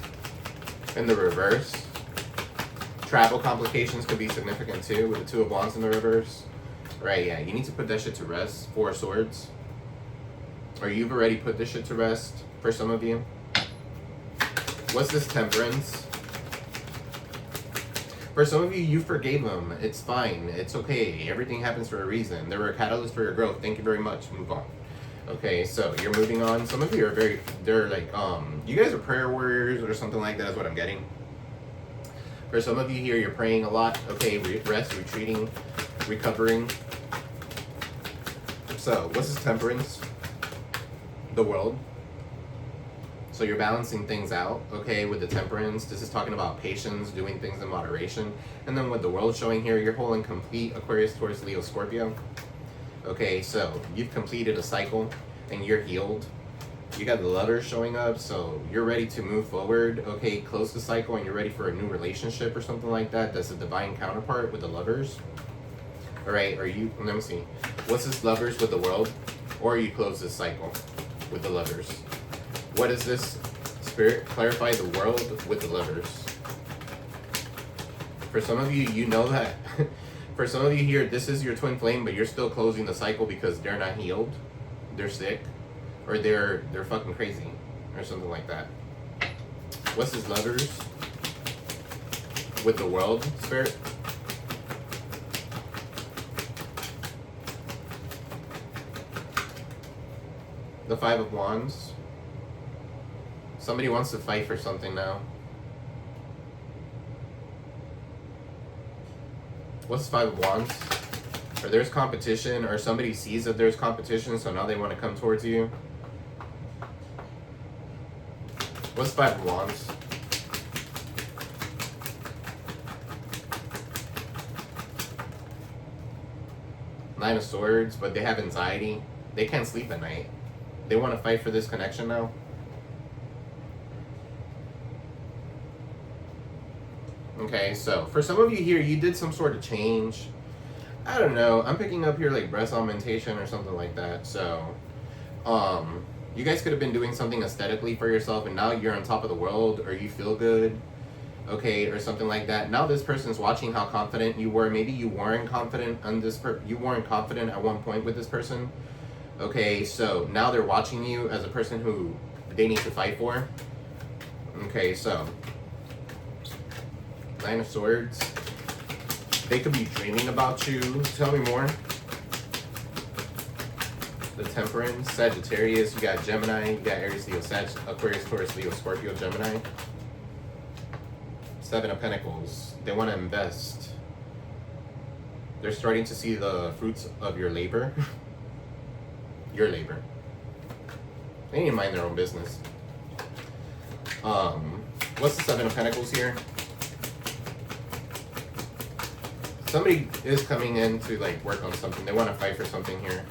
in the reverse? Travel complications could be significant too with the Two of Wands in the reverse. Right, yeah, you need to put that shit to rest. Four of Swords. Or you've already put this shit to rest for some of you. What's this Temperance? For some of you, you forgave them. It's fine. It's okay. Everything happens for a reason. They were a catalyst for your growth. Thank you very much. Move on. Okay, so you're moving on. Some of you are they're like, you guys are prayer warriors or something like that is what I'm getting. For some of you here, you're praying a lot. Okay, rest, retreating, recovering. So, what's this Temperance? The World. So you're balancing things out, okay, with the Temperance. This is talking about patience, doing things in moderation. And then with the World showing here, you're whole and complete, Aquarius, Taurus, Leo, Scorpio. Okay, so you've completed a cycle and you're healed. You got the Lovers showing up, so you're ready to move forward, okay, close the cycle and you're ready for a new relationship or something like that. That's a divine counterpart with the Lovers. All right, let me see. What's this Lovers with the World? Or you close this cycle with the Lovers. What is this? Spirit, clarify the World with the Lovers. For some of you, you know that. For some of you here, this is your twin flame, but you're still closing the cycle because they're not healed. They're sick. Or they're fucking crazy. Or something like that. What's this Lovers with the World, Spirit? The Five of Wands. Somebody wants to fight for something now. What's Five of Wands? Or there's competition, or somebody sees that there's competition, so now they want to come towards you. What's Five of Wands? Nine of Swords, but they have anxiety. They can't sleep at night. They want to fight for this connection now. Okay, so for some of you here, you did some sort of change. I don't know. I'm picking up here like breast augmentation or something like that. So, you guys could have been doing something aesthetically for yourself, and now you're on top of the world, or you feel good, okay, or something like that. Now this person's watching how confident you were. Maybe you weren't confident on this. You weren't confident at one point with this person. Okay, so now they're watching you as a person who they need to fight for. Okay, so Nine of Swords. They could be dreaming about you. Tell me more. The Temperance, Sagittarius, you got Gemini, you got Aries, Leo, Aquarius, Taurus, Leo, Scorpio, Gemini. Seven of Pentacles. They want to invest. They're starting to see the fruits of your labor. Your labor. They need to mind their own business. What's the Seven of Pentacles here? Somebody is coming in to like work on something. They want to fight for something here.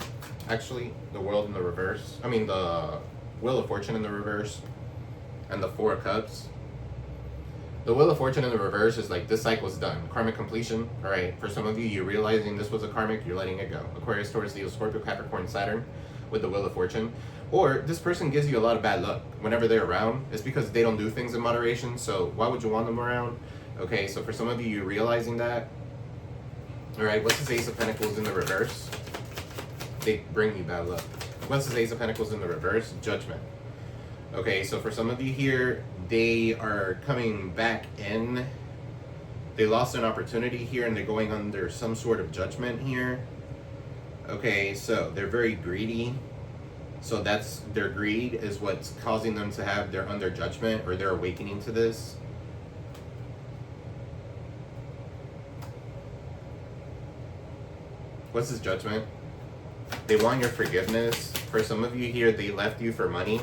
Actually, the World in the reverse. I mean, the Wheel of Fortune in the reverse. And the Four of Cups. The Wheel of Fortune in the reverse is like, this cycle's done. Karmic completion. All right. For some of you, you're realizing this was a karmic. You're letting it go. Aquarius, Taurus, Leo, Scorpio, Capricorn, Saturn with the Wheel of Fortune. Or this person gives you a lot of bad luck whenever they're around. It's because they don't do things in moderation. So why would you want them around? Okay. So for some of you, you're realizing that. All right. What's this Ace of Pentacles in the reverse? They bring you bad luck. What's this Ace of Pentacles in the reverse? Judgment. Okay, so for some of you here, they are coming back in. They lost an opportunity here and they're going under some sort of judgment here. Okay, so they're very greedy. So that's their greed is what's causing them to have, they're under judgment or they're awakening to this. What's this judgment? They want your forgiveness. For some of you here, they left you for money.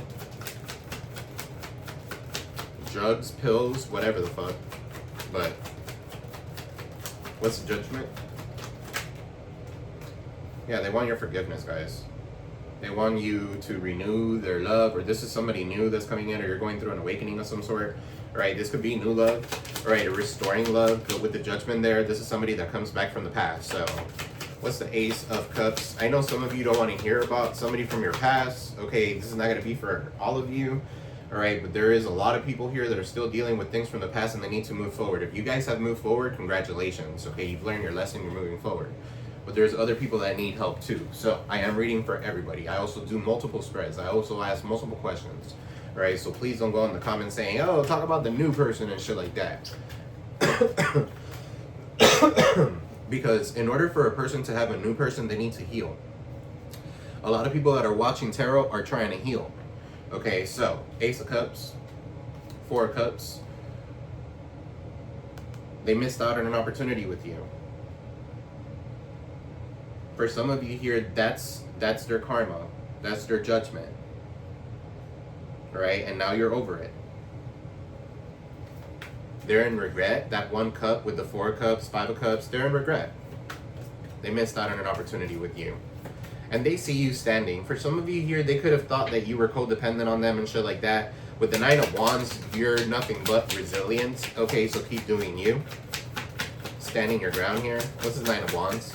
Drugs, pills, whatever the fuck. But what's the judgment? Yeah, they want your forgiveness, guys. They want you to renew their love, or this is somebody new that's coming in, or you're going through an awakening of some sort. Right, this could be new love. Right, a restoring love. But with the judgment there, this is somebody that comes back from the past. So what's the Ace of Cups? I know some of you don't want to hear about somebody from your past. Okay, this is not going to be for all of you. All right, but there is a lot of people here that are still dealing with things from the past and they need to move forward. If you guys have moved forward, congratulations. Okay, you've learned your lesson, you're moving forward. But there's other people that need help too. So I am reading for everybody. I also do multiple spreads. I also ask multiple questions. All right, so please don't go in the comments saying, oh, talk about the new person and shit like that. Because in order for a person to have a new person, they need to heal. A lot of people that are watching tarot are trying to heal. Okay, so Ace of Cups, Four of Cups. They missed out on an opportunity with you. For some of you here, that's their karma. That's their judgment. Right? And now you're over it. They're in regret. That one cup with the Four of Cups, Five of Cups, they're in regret. They missed out on an opportunity with you. And they see you standing. For some of you here, they could have thought that you were codependent on them and shit like that. With the Nine of Wands, you're nothing but resilient. Okay, so keep doing you. Standing your ground here. What's the Nine of Wands?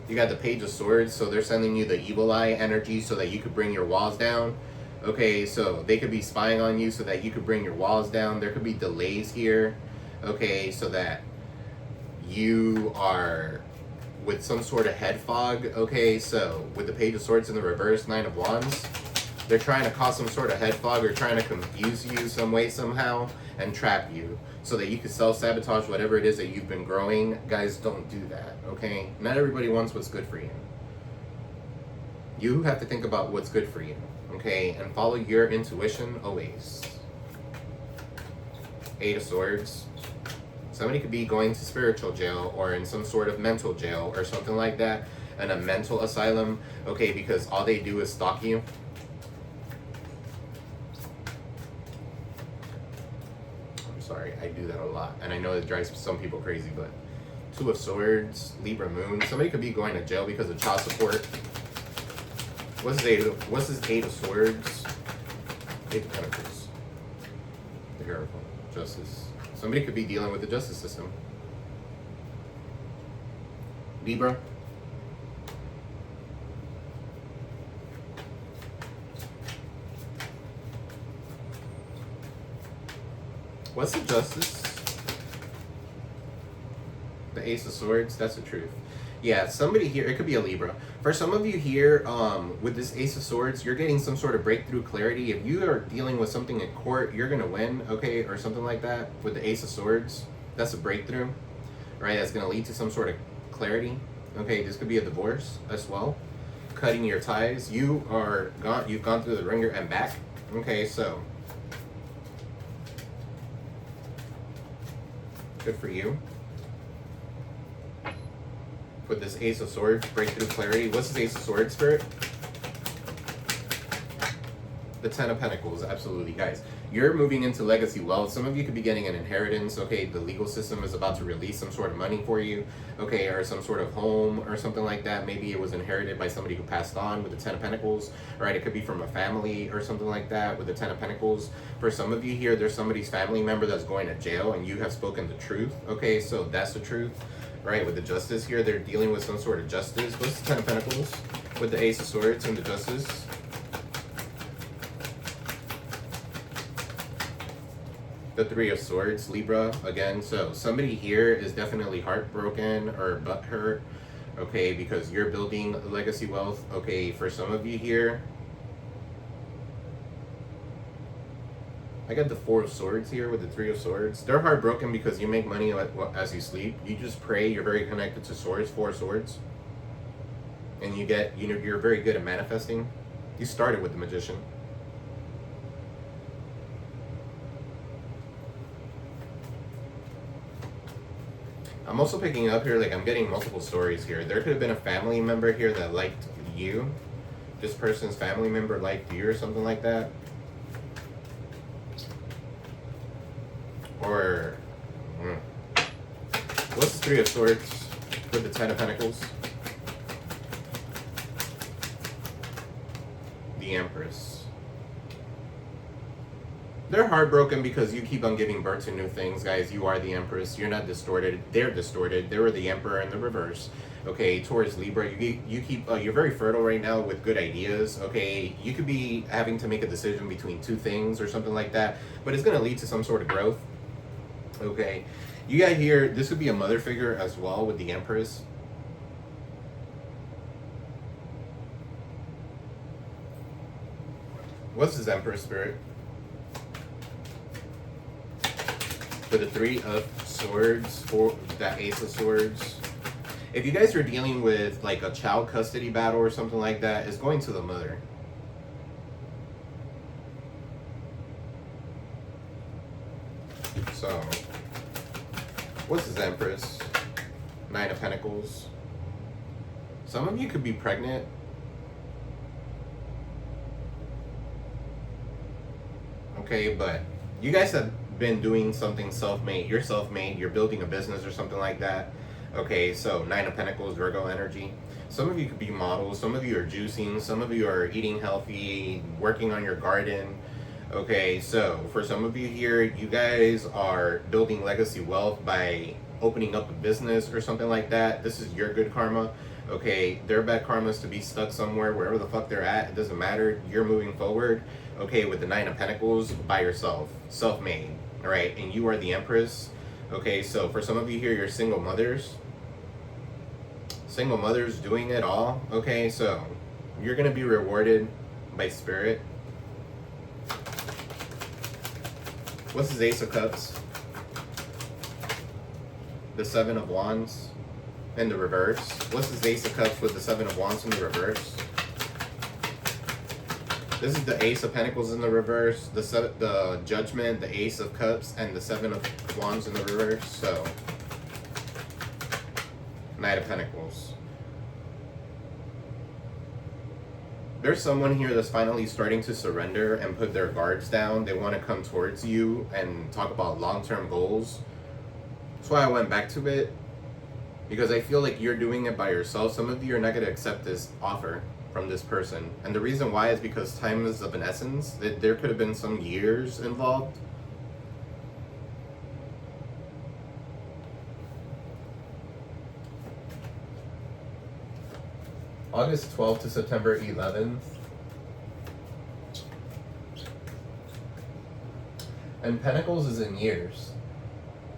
You got the Page of Swords, so they're sending you the evil eye energy so that you could bring your walls down. Okay, so they could be spying on you so that you could bring your walls down. There could be delays here. Okay, so that you are with some sort of head fog. Okay, so with the Page of Swords in the reverse, Nine of Wands, they're trying to cause some sort of head fog or trying to confuse you some way somehow and trap you so that you can self-sabotage whatever it is that you've been growing. Guys, don't do that, okay? Not everybody wants what's good for you. You have to think about what's good for you, okay? And follow your intuition always. Eight of Swords. Somebody could be going to spiritual jail or in some sort of mental jail or something like that, and a mental asylum, okay, because all they do is stalk you. I'm sorry, I do that a lot, and I know it drives some people crazy, but Two of Swords, Libra Moon. Somebody could be going to jail because of child support. What's his Eight of Swords? Eight of Pentacles. The Hierophant. Justice. Somebody could be dealing with the justice system. Libra. What's the Justice? The Ace of Swords. That's the truth. Yeah, somebody here, it could be a Libra. For some of you here, with this Ace of Swords, you're getting some sort of breakthrough clarity. If you are dealing with something in court, you're going to win, okay, or something like that. With the Ace of Swords, that's a breakthrough, right? That's going to lead to some sort of clarity. Okay, this could be a divorce as well. Cutting your ties. You've gone through the ringer and back. Okay, so good for you. With this Ace of Swords, breakthrough clarity. What's this Ace of Swords, Spirit? The Ten of Pentacles, absolutely, guys. You're moving into legacy wealth. Some of you could be getting an inheritance, okay? The legal system is about to release some sort of money for you, okay? Or some sort of home or something like that. Maybe it was inherited by somebody who passed on with the Ten of Pentacles, right? It could be from a family or something like that with the Ten of Pentacles. For some of you here, there's somebody's family member that's going to jail and you have spoken the truth, okay? So that's the truth. Right, with the Justice here, they're dealing with some sort of justice. What's the Ten of Pentacles? With the Ace of Swords and the Justice. The Three of Swords, Libra, again. So somebody here is definitely heartbroken or butthurt, okay, because you're building legacy wealth. Okay, for some of you here, I got the Four of Swords here with the Three of Swords. They're heartbroken because you make money as you sleep. You just pray. You're very connected to swords, Four of Swords. And you're very good at manifesting. You started with the Magician. I'm also picking up here, like I'm getting multiple stories here. There could have been a family member here that liked you. This person's family member liked you or something like that. Or, what's the Three of Swords with the Ten of Pentacles? The Empress. They're heartbroken because you keep on giving birth to new things, guys. You are the Empress. You're not distorted. They're distorted. They were the Emperor in the reverse. Okay, Taurus, Libra, you keep, you're very fertile right now with good ideas. Okay, you could be having to make a decision between two things or something like that, but it's going to lead to some sort of growth. Okay, you got here, this would be a mother figure as well with the Empress. What's his Emperor spirit? For the Three of Swords, for that Ace of Swords. If you guys are dealing with like a child custody battle or something like that, it's going to the mother. So, what's his Empress? Nine of Pentacles. Some of you could be pregnant. Okay, but you guys have been doing something self-made. You're self-made. You're building a business or something like that. Okay, so Nine of Pentacles, Virgo energy. Some of you could be models. Some of you are juicing. Some of you are eating healthy, working on your garden. Okay, so for some of you here, you guys are building legacy wealth by opening up a business or something like that. This is your good karma. Okay, their bad karma is to be stuck somewhere, wherever the fuck they're at. It doesn't matter. You're moving forward. Okay, with the Nine of Pentacles, by yourself, self-made. All right, and you are the Empress. Okay, so for some of you here, you're single mothers. Single mothers doing it all. Okay, so you're going to be rewarded by spirit. What's his Ace of Cups? The Seven of Wands in the reverse. What's his Ace of Cups with the Seven of Wands in the reverse? This is the Ace of Pentacles in the reverse, the Judgment, the Ace of Cups, and the Seven of Wands in the reverse. So, Knight of Pentacles. There's someone here that's finally starting to surrender and put their guards down. They want to come towards you and talk about long-term goals. That's why I went back to it, because I feel like you're doing it by yourself. Some of you are not going to accept this offer from this person, and the reason why is because time is of an essence. That there could have been some years involved. August 12th to September 11th. And Pentacles is in years.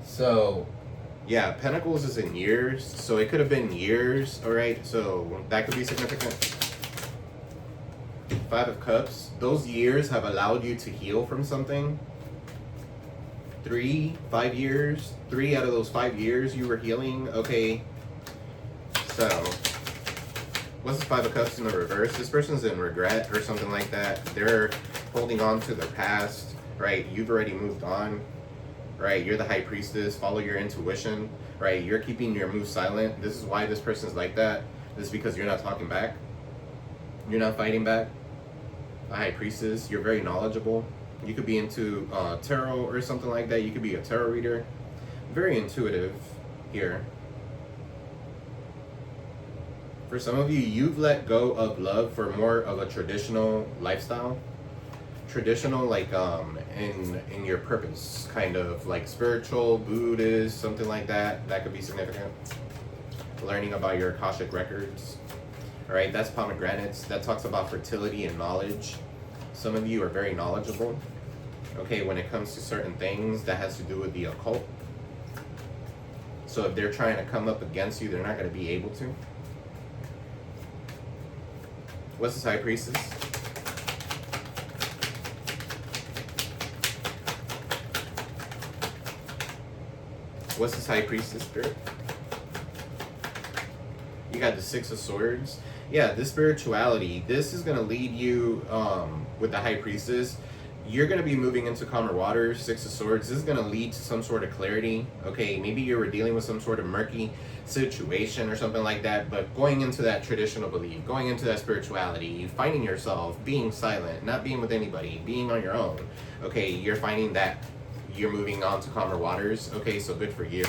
So, yeah, Pentacles is in years. So it could have been years, alright? So that could be significant. Five of Cups. Those years have allowed you to heal from something. 5 years. 3 out of those 5 years you were healing. Okay. So, what's the Five of Cups in the reverse? This person's in regret or something like that. They're holding on to their past, right? You've already moved on, right? You're the High Priestess. Follow your intuition, right? You're keeping your moves silent. This is why this person's like that. This is because you're not talking back. You're not fighting back. The High Priestess, you're very knowledgeable. You could be into tarot or something like that. You could be a tarot reader. Very intuitive here. For some of you, you've let go of love for more of a traditional lifestyle. Traditional, like in your purpose, kind of like spiritual, Buddhist, something like that. That could be significant. Learning about your Akashic records. All right, that's pomegranates. That talks about fertility and knowledge. Some of you are very knowledgeable. Okay, when it comes to certain things that has to do with the occult. So if they're trying to come up against you, they're not going to be able to. What's this High Priestess? What's this High Priestess spirit? You got the Six of Swords. Yeah, this spirituality, this is going to lead you with the High Priestess. You're going to be moving into calmer waters. Six of Swords. This is going to lead to some sort of clarity. Okay, maybe you were dealing with some sort of murky situation or something like that, but going into that traditional belief, going into that spirituality, finding yourself, being silent, not being with anybody, being on your own. Okay, you're finding that you're moving on to calmer waters. Okay, so good for you.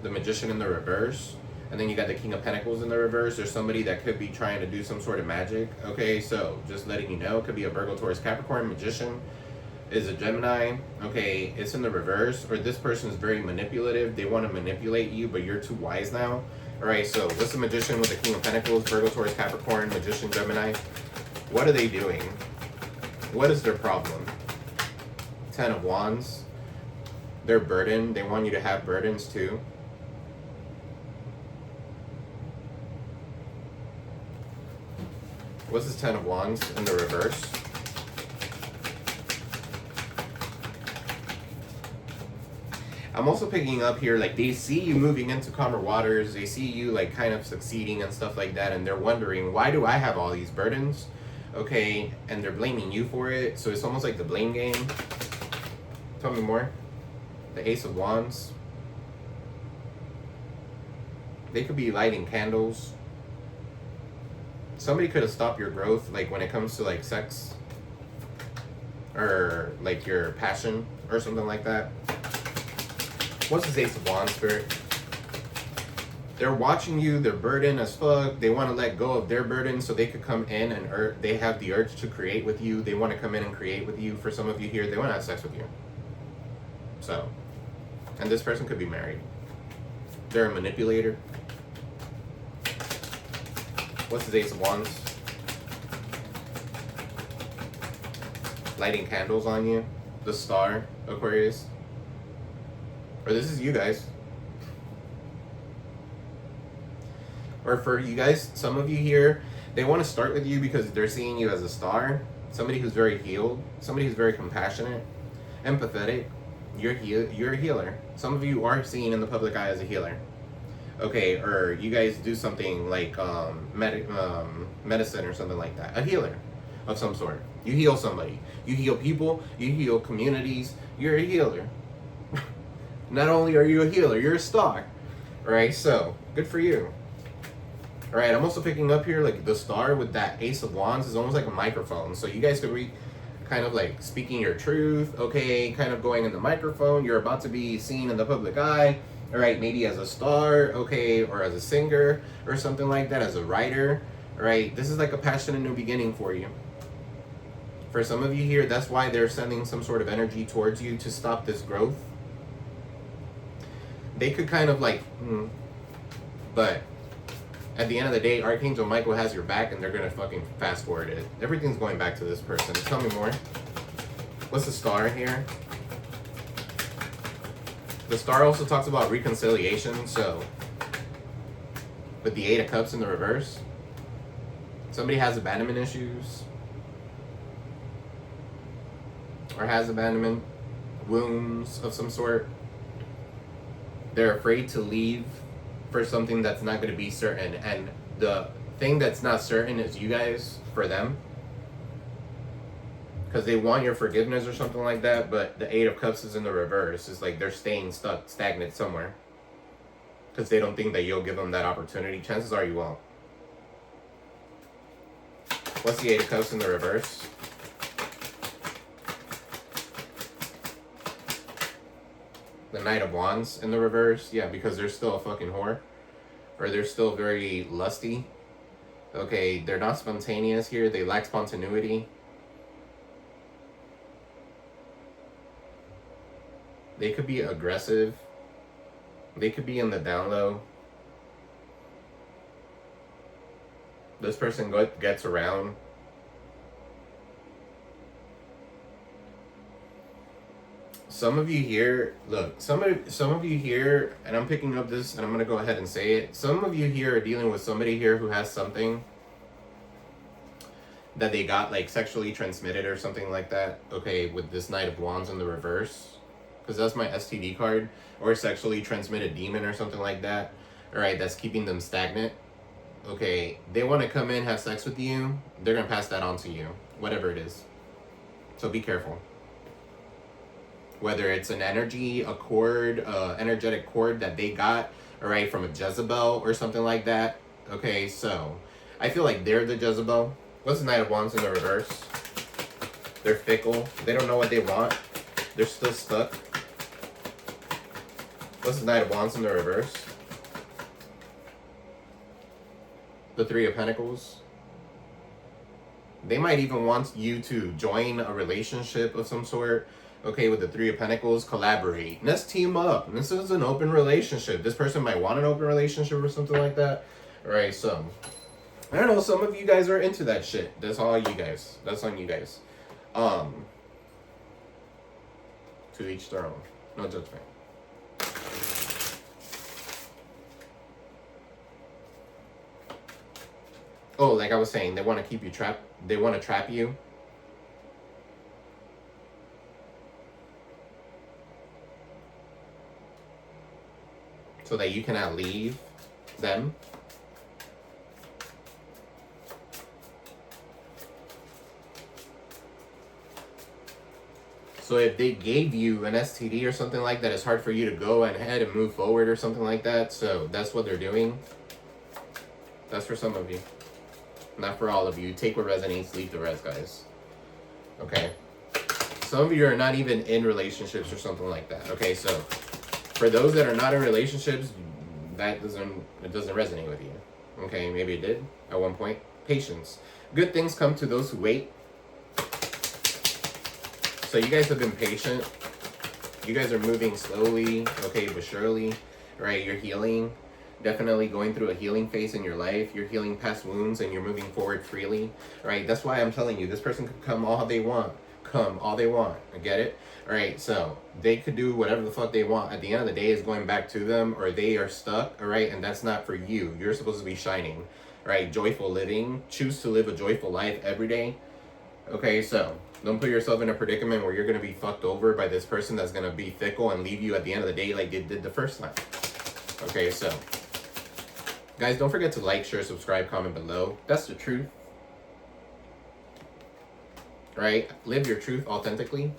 The Magician in the reverse. And then you got the King of Pentacles in the reverse. There's somebody that could be trying to do some sort of magic. Okay, so just letting you know, it could be a Virgo, Taurus, Capricorn. Magician is a Gemini. Okay, it's in the reverse. Or this person is very manipulative. They want to manipulate you, but you're too wise now. All right, so what's the Magician with the King of Pentacles? Virgo, Taurus, Capricorn, Magician, Gemini. What are they doing? What is their problem? 10 of Wands. They're burdened. They want you to have burdens too. What's this 10 of Wands in the reverse? I'm also picking up here, like, they see you moving into calmer waters. They see you, like, kind of succeeding and stuff like that. And they're wondering, why do I have all these burdens? Okay, and they're blaming you for it. So it's almost like the blame game. Tell me more. The Ace of Wands. They could be lighting candles. Somebody could have stopped your growth, like when it comes to like sex or like your passion or something like that. What's this Ace of Wands, Spirit? They're watching you. They're burdened as fuck. They want to let go of their burden so they could come in and they have the urge to create with you. They want to come in and create with you. For some of you here, they want to have sex with you. So, and this person could be married. They're a manipulator. What's his Ace of Wands? Lighting candles on you. The Star, Aquarius. Or this is you guys. Or for you guys, some of you here, they want to start with you because they're seeing you as a star. Somebody who's very healed. Somebody who's very compassionate. Empathetic. You're a healer. Some of you are seen in the public eye as a healer. Okay, or you guys do something like medicine or something like that. A healer of some sort. You heal somebody. You heal people. You heal communities. You're a healer. Not only are you a healer, you're a star. Alright, so, good for you. Alright, I'm also picking up here, like, the Star with that Ace of Wands is almost like a microphone. So you guys could be kind of like speaking your truth, okay, kind of going in the microphone. You're about to be seen in the public eye. All right, maybe as a star, okay, or as a singer or something like that, as a writer. All right, this is like a passionate new beginning for you. For some of you here, that's why they're sending some sort of energy towards you to stop this growth. They could kind of like, but at the end of the day, Archangel Michael has your back and they're going to fucking fast forward it. Everything's going back to this person. Tell me more. What's the Star here? The Star also talks about reconciliation, so with the 8 of Cups in the reverse, somebody has abandonment issues or has abandonment wounds of some sort. They're afraid to leave for something that's not going to be certain, and the thing that's not certain is you guys for them. Because they want your forgiveness or something like that, but the 8 of Cups is in the reverse. It's like they're staying stuck, stagnant somewhere. Because they don't think that you'll give them that opportunity. Chances are you won't. What's the 8 of Cups in the reverse? The Knight of Wands in the reverse. Yeah, because they're still a fucking whore. Or they're still very lusty. Okay, they're not spontaneous here. They lack spontaneity. They could be aggressive. They could be in the down low. This person gets around. Some of you here, look, some of you here, and I'm picking up this, and I'm going to go ahead and say it. Some of you here are dealing with somebody here who has something that they got, like, sexually transmitted or something like that. Okay, with this Knight of Wands in the reverse. Because that's my STD card, or sexually transmitted demon or something like that. All right, that's keeping them stagnant. Okay, they want to come in, have sex with you. They're going to pass that on to you, whatever it is. So be careful. Whether it's an energy, a cord, energetic cord that they got, all right, from a Jezebel or something like that. Okay, so I feel like they're the Jezebel. What's the Knight of Wands in the reverse? They're fickle. They don't know what they want. They're still stuck. What's the Knight of Wands in the reverse? The Three of Pentacles. They might even want you to join a relationship of some sort. Okay, with the Three of Pentacles, collaborate. Let's team up. This is an open relationship. This person might want an open relationship or something like that. All right, so I don't know. Some of you guys are into that shit. That's all you guys. That's on you guys. To each their own. No judgment. Oh, like I was saying, they want to keep you trapped. They want to trap you. So that you cannot leave them. So if they gave you an STD or something like that, it's hard for you to go ahead and move forward or something like that. So that's what they're doing. That's for some of you. Not for all of you. Take what resonates, leave the rest, guys. Okay. Some of you are not even in relationships or something like that. Okay, so for those that are not in relationships, it doesn't resonate with you. Okay, maybe it did at one point. Patience. Good things come to those who wait. So you guys have been patient. You guys are moving slowly, okay, but surely, right? You're healing. Definitely going through a healing phase in your life. You're healing past wounds and you're moving forward freely, right? That's why I'm telling you, this person could come all they want. Come all they want. I get it? All right, so they could do whatever the fuck they want. At the end of the day, it's going back to them, or they are stuck, all right? And that's not for you. You're supposed to be shining, right? Joyful living. Choose to live a joyful life every day. Okay, so don't put yourself in a predicament where you're going to be fucked over by this person that's going to be fickle and leave you at the end of the day like they did the first time. Okay, so guys, don't forget to like, share, subscribe, comment below. That's the truth. Right? Live your truth authentically.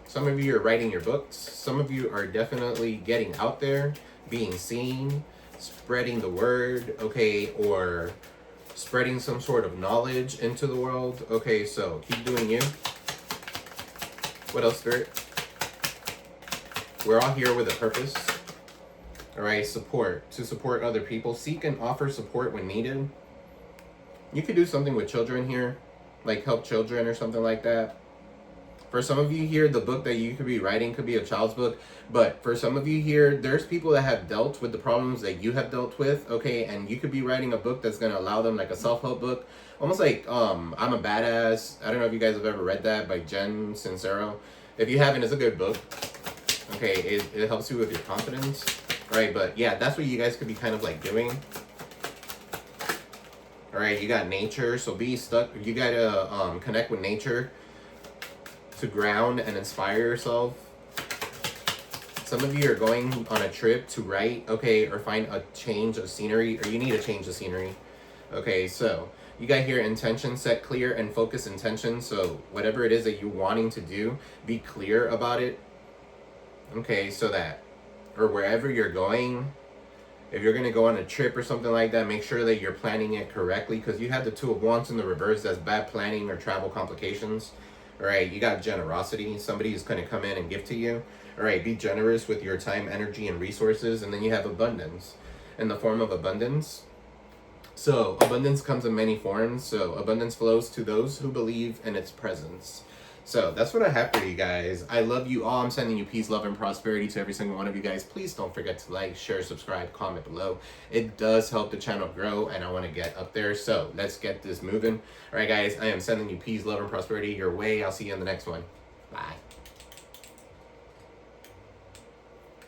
Some of you are writing your books. Some of you are definitely getting out there, being seen, spreading the word, okay, or spreading some sort of knowledge into the world. Okay, so keep doing you. What else, Spirit? We're all here with a purpose. All right, support. To support other people. Seek and offer support when needed. You could do something with children here, like help children or something like that. For some of you here, the book that you could be writing could be a child's book. But for some of you here, there's people that have dealt with the problems that you have dealt with, okay? And you could be writing a book that's going to allow them, like a self-help book. Almost like I'm a Badass. I don't know if you guys have ever read that by Jen Sincero. If you haven't, it's a good book. Okay, it helps you with your confidence. Right, but yeah, that's what you guys could be kind of like doing. All right, you got nature, so be stuck. You gotta connect with nature to ground and inspire yourself. Some of you are going on a trip to write, okay, or find a change of scenery, or you need a change of scenery. Okay, so you got here intention, set clear and focused intention. So whatever it is that you're wanting to do, be clear about it. Okay, so that, or wherever you're going, if you're going to go on a trip or something like that, make sure that you're planning it correctly, because you have the Two of Wands in the reverse. That's bad planning or travel complications. All right, you got generosity. Somebody is going to come in and give to you. All right, be generous with your time, energy, and resources. And then you have abundance in the form of abundance. So abundance comes in many forms. So abundance flows to those who believe in its presence. So that's what I have for you guys. I love you all. I'm sending you peace, love, and prosperity to every single one of you guys. Please don't forget to like, share, subscribe, comment below. It does help the channel grow, and I want to get up there. So let's get this moving. All right, guys, I am sending you peace, love, and prosperity your way. I'll see you in the next one. Bye.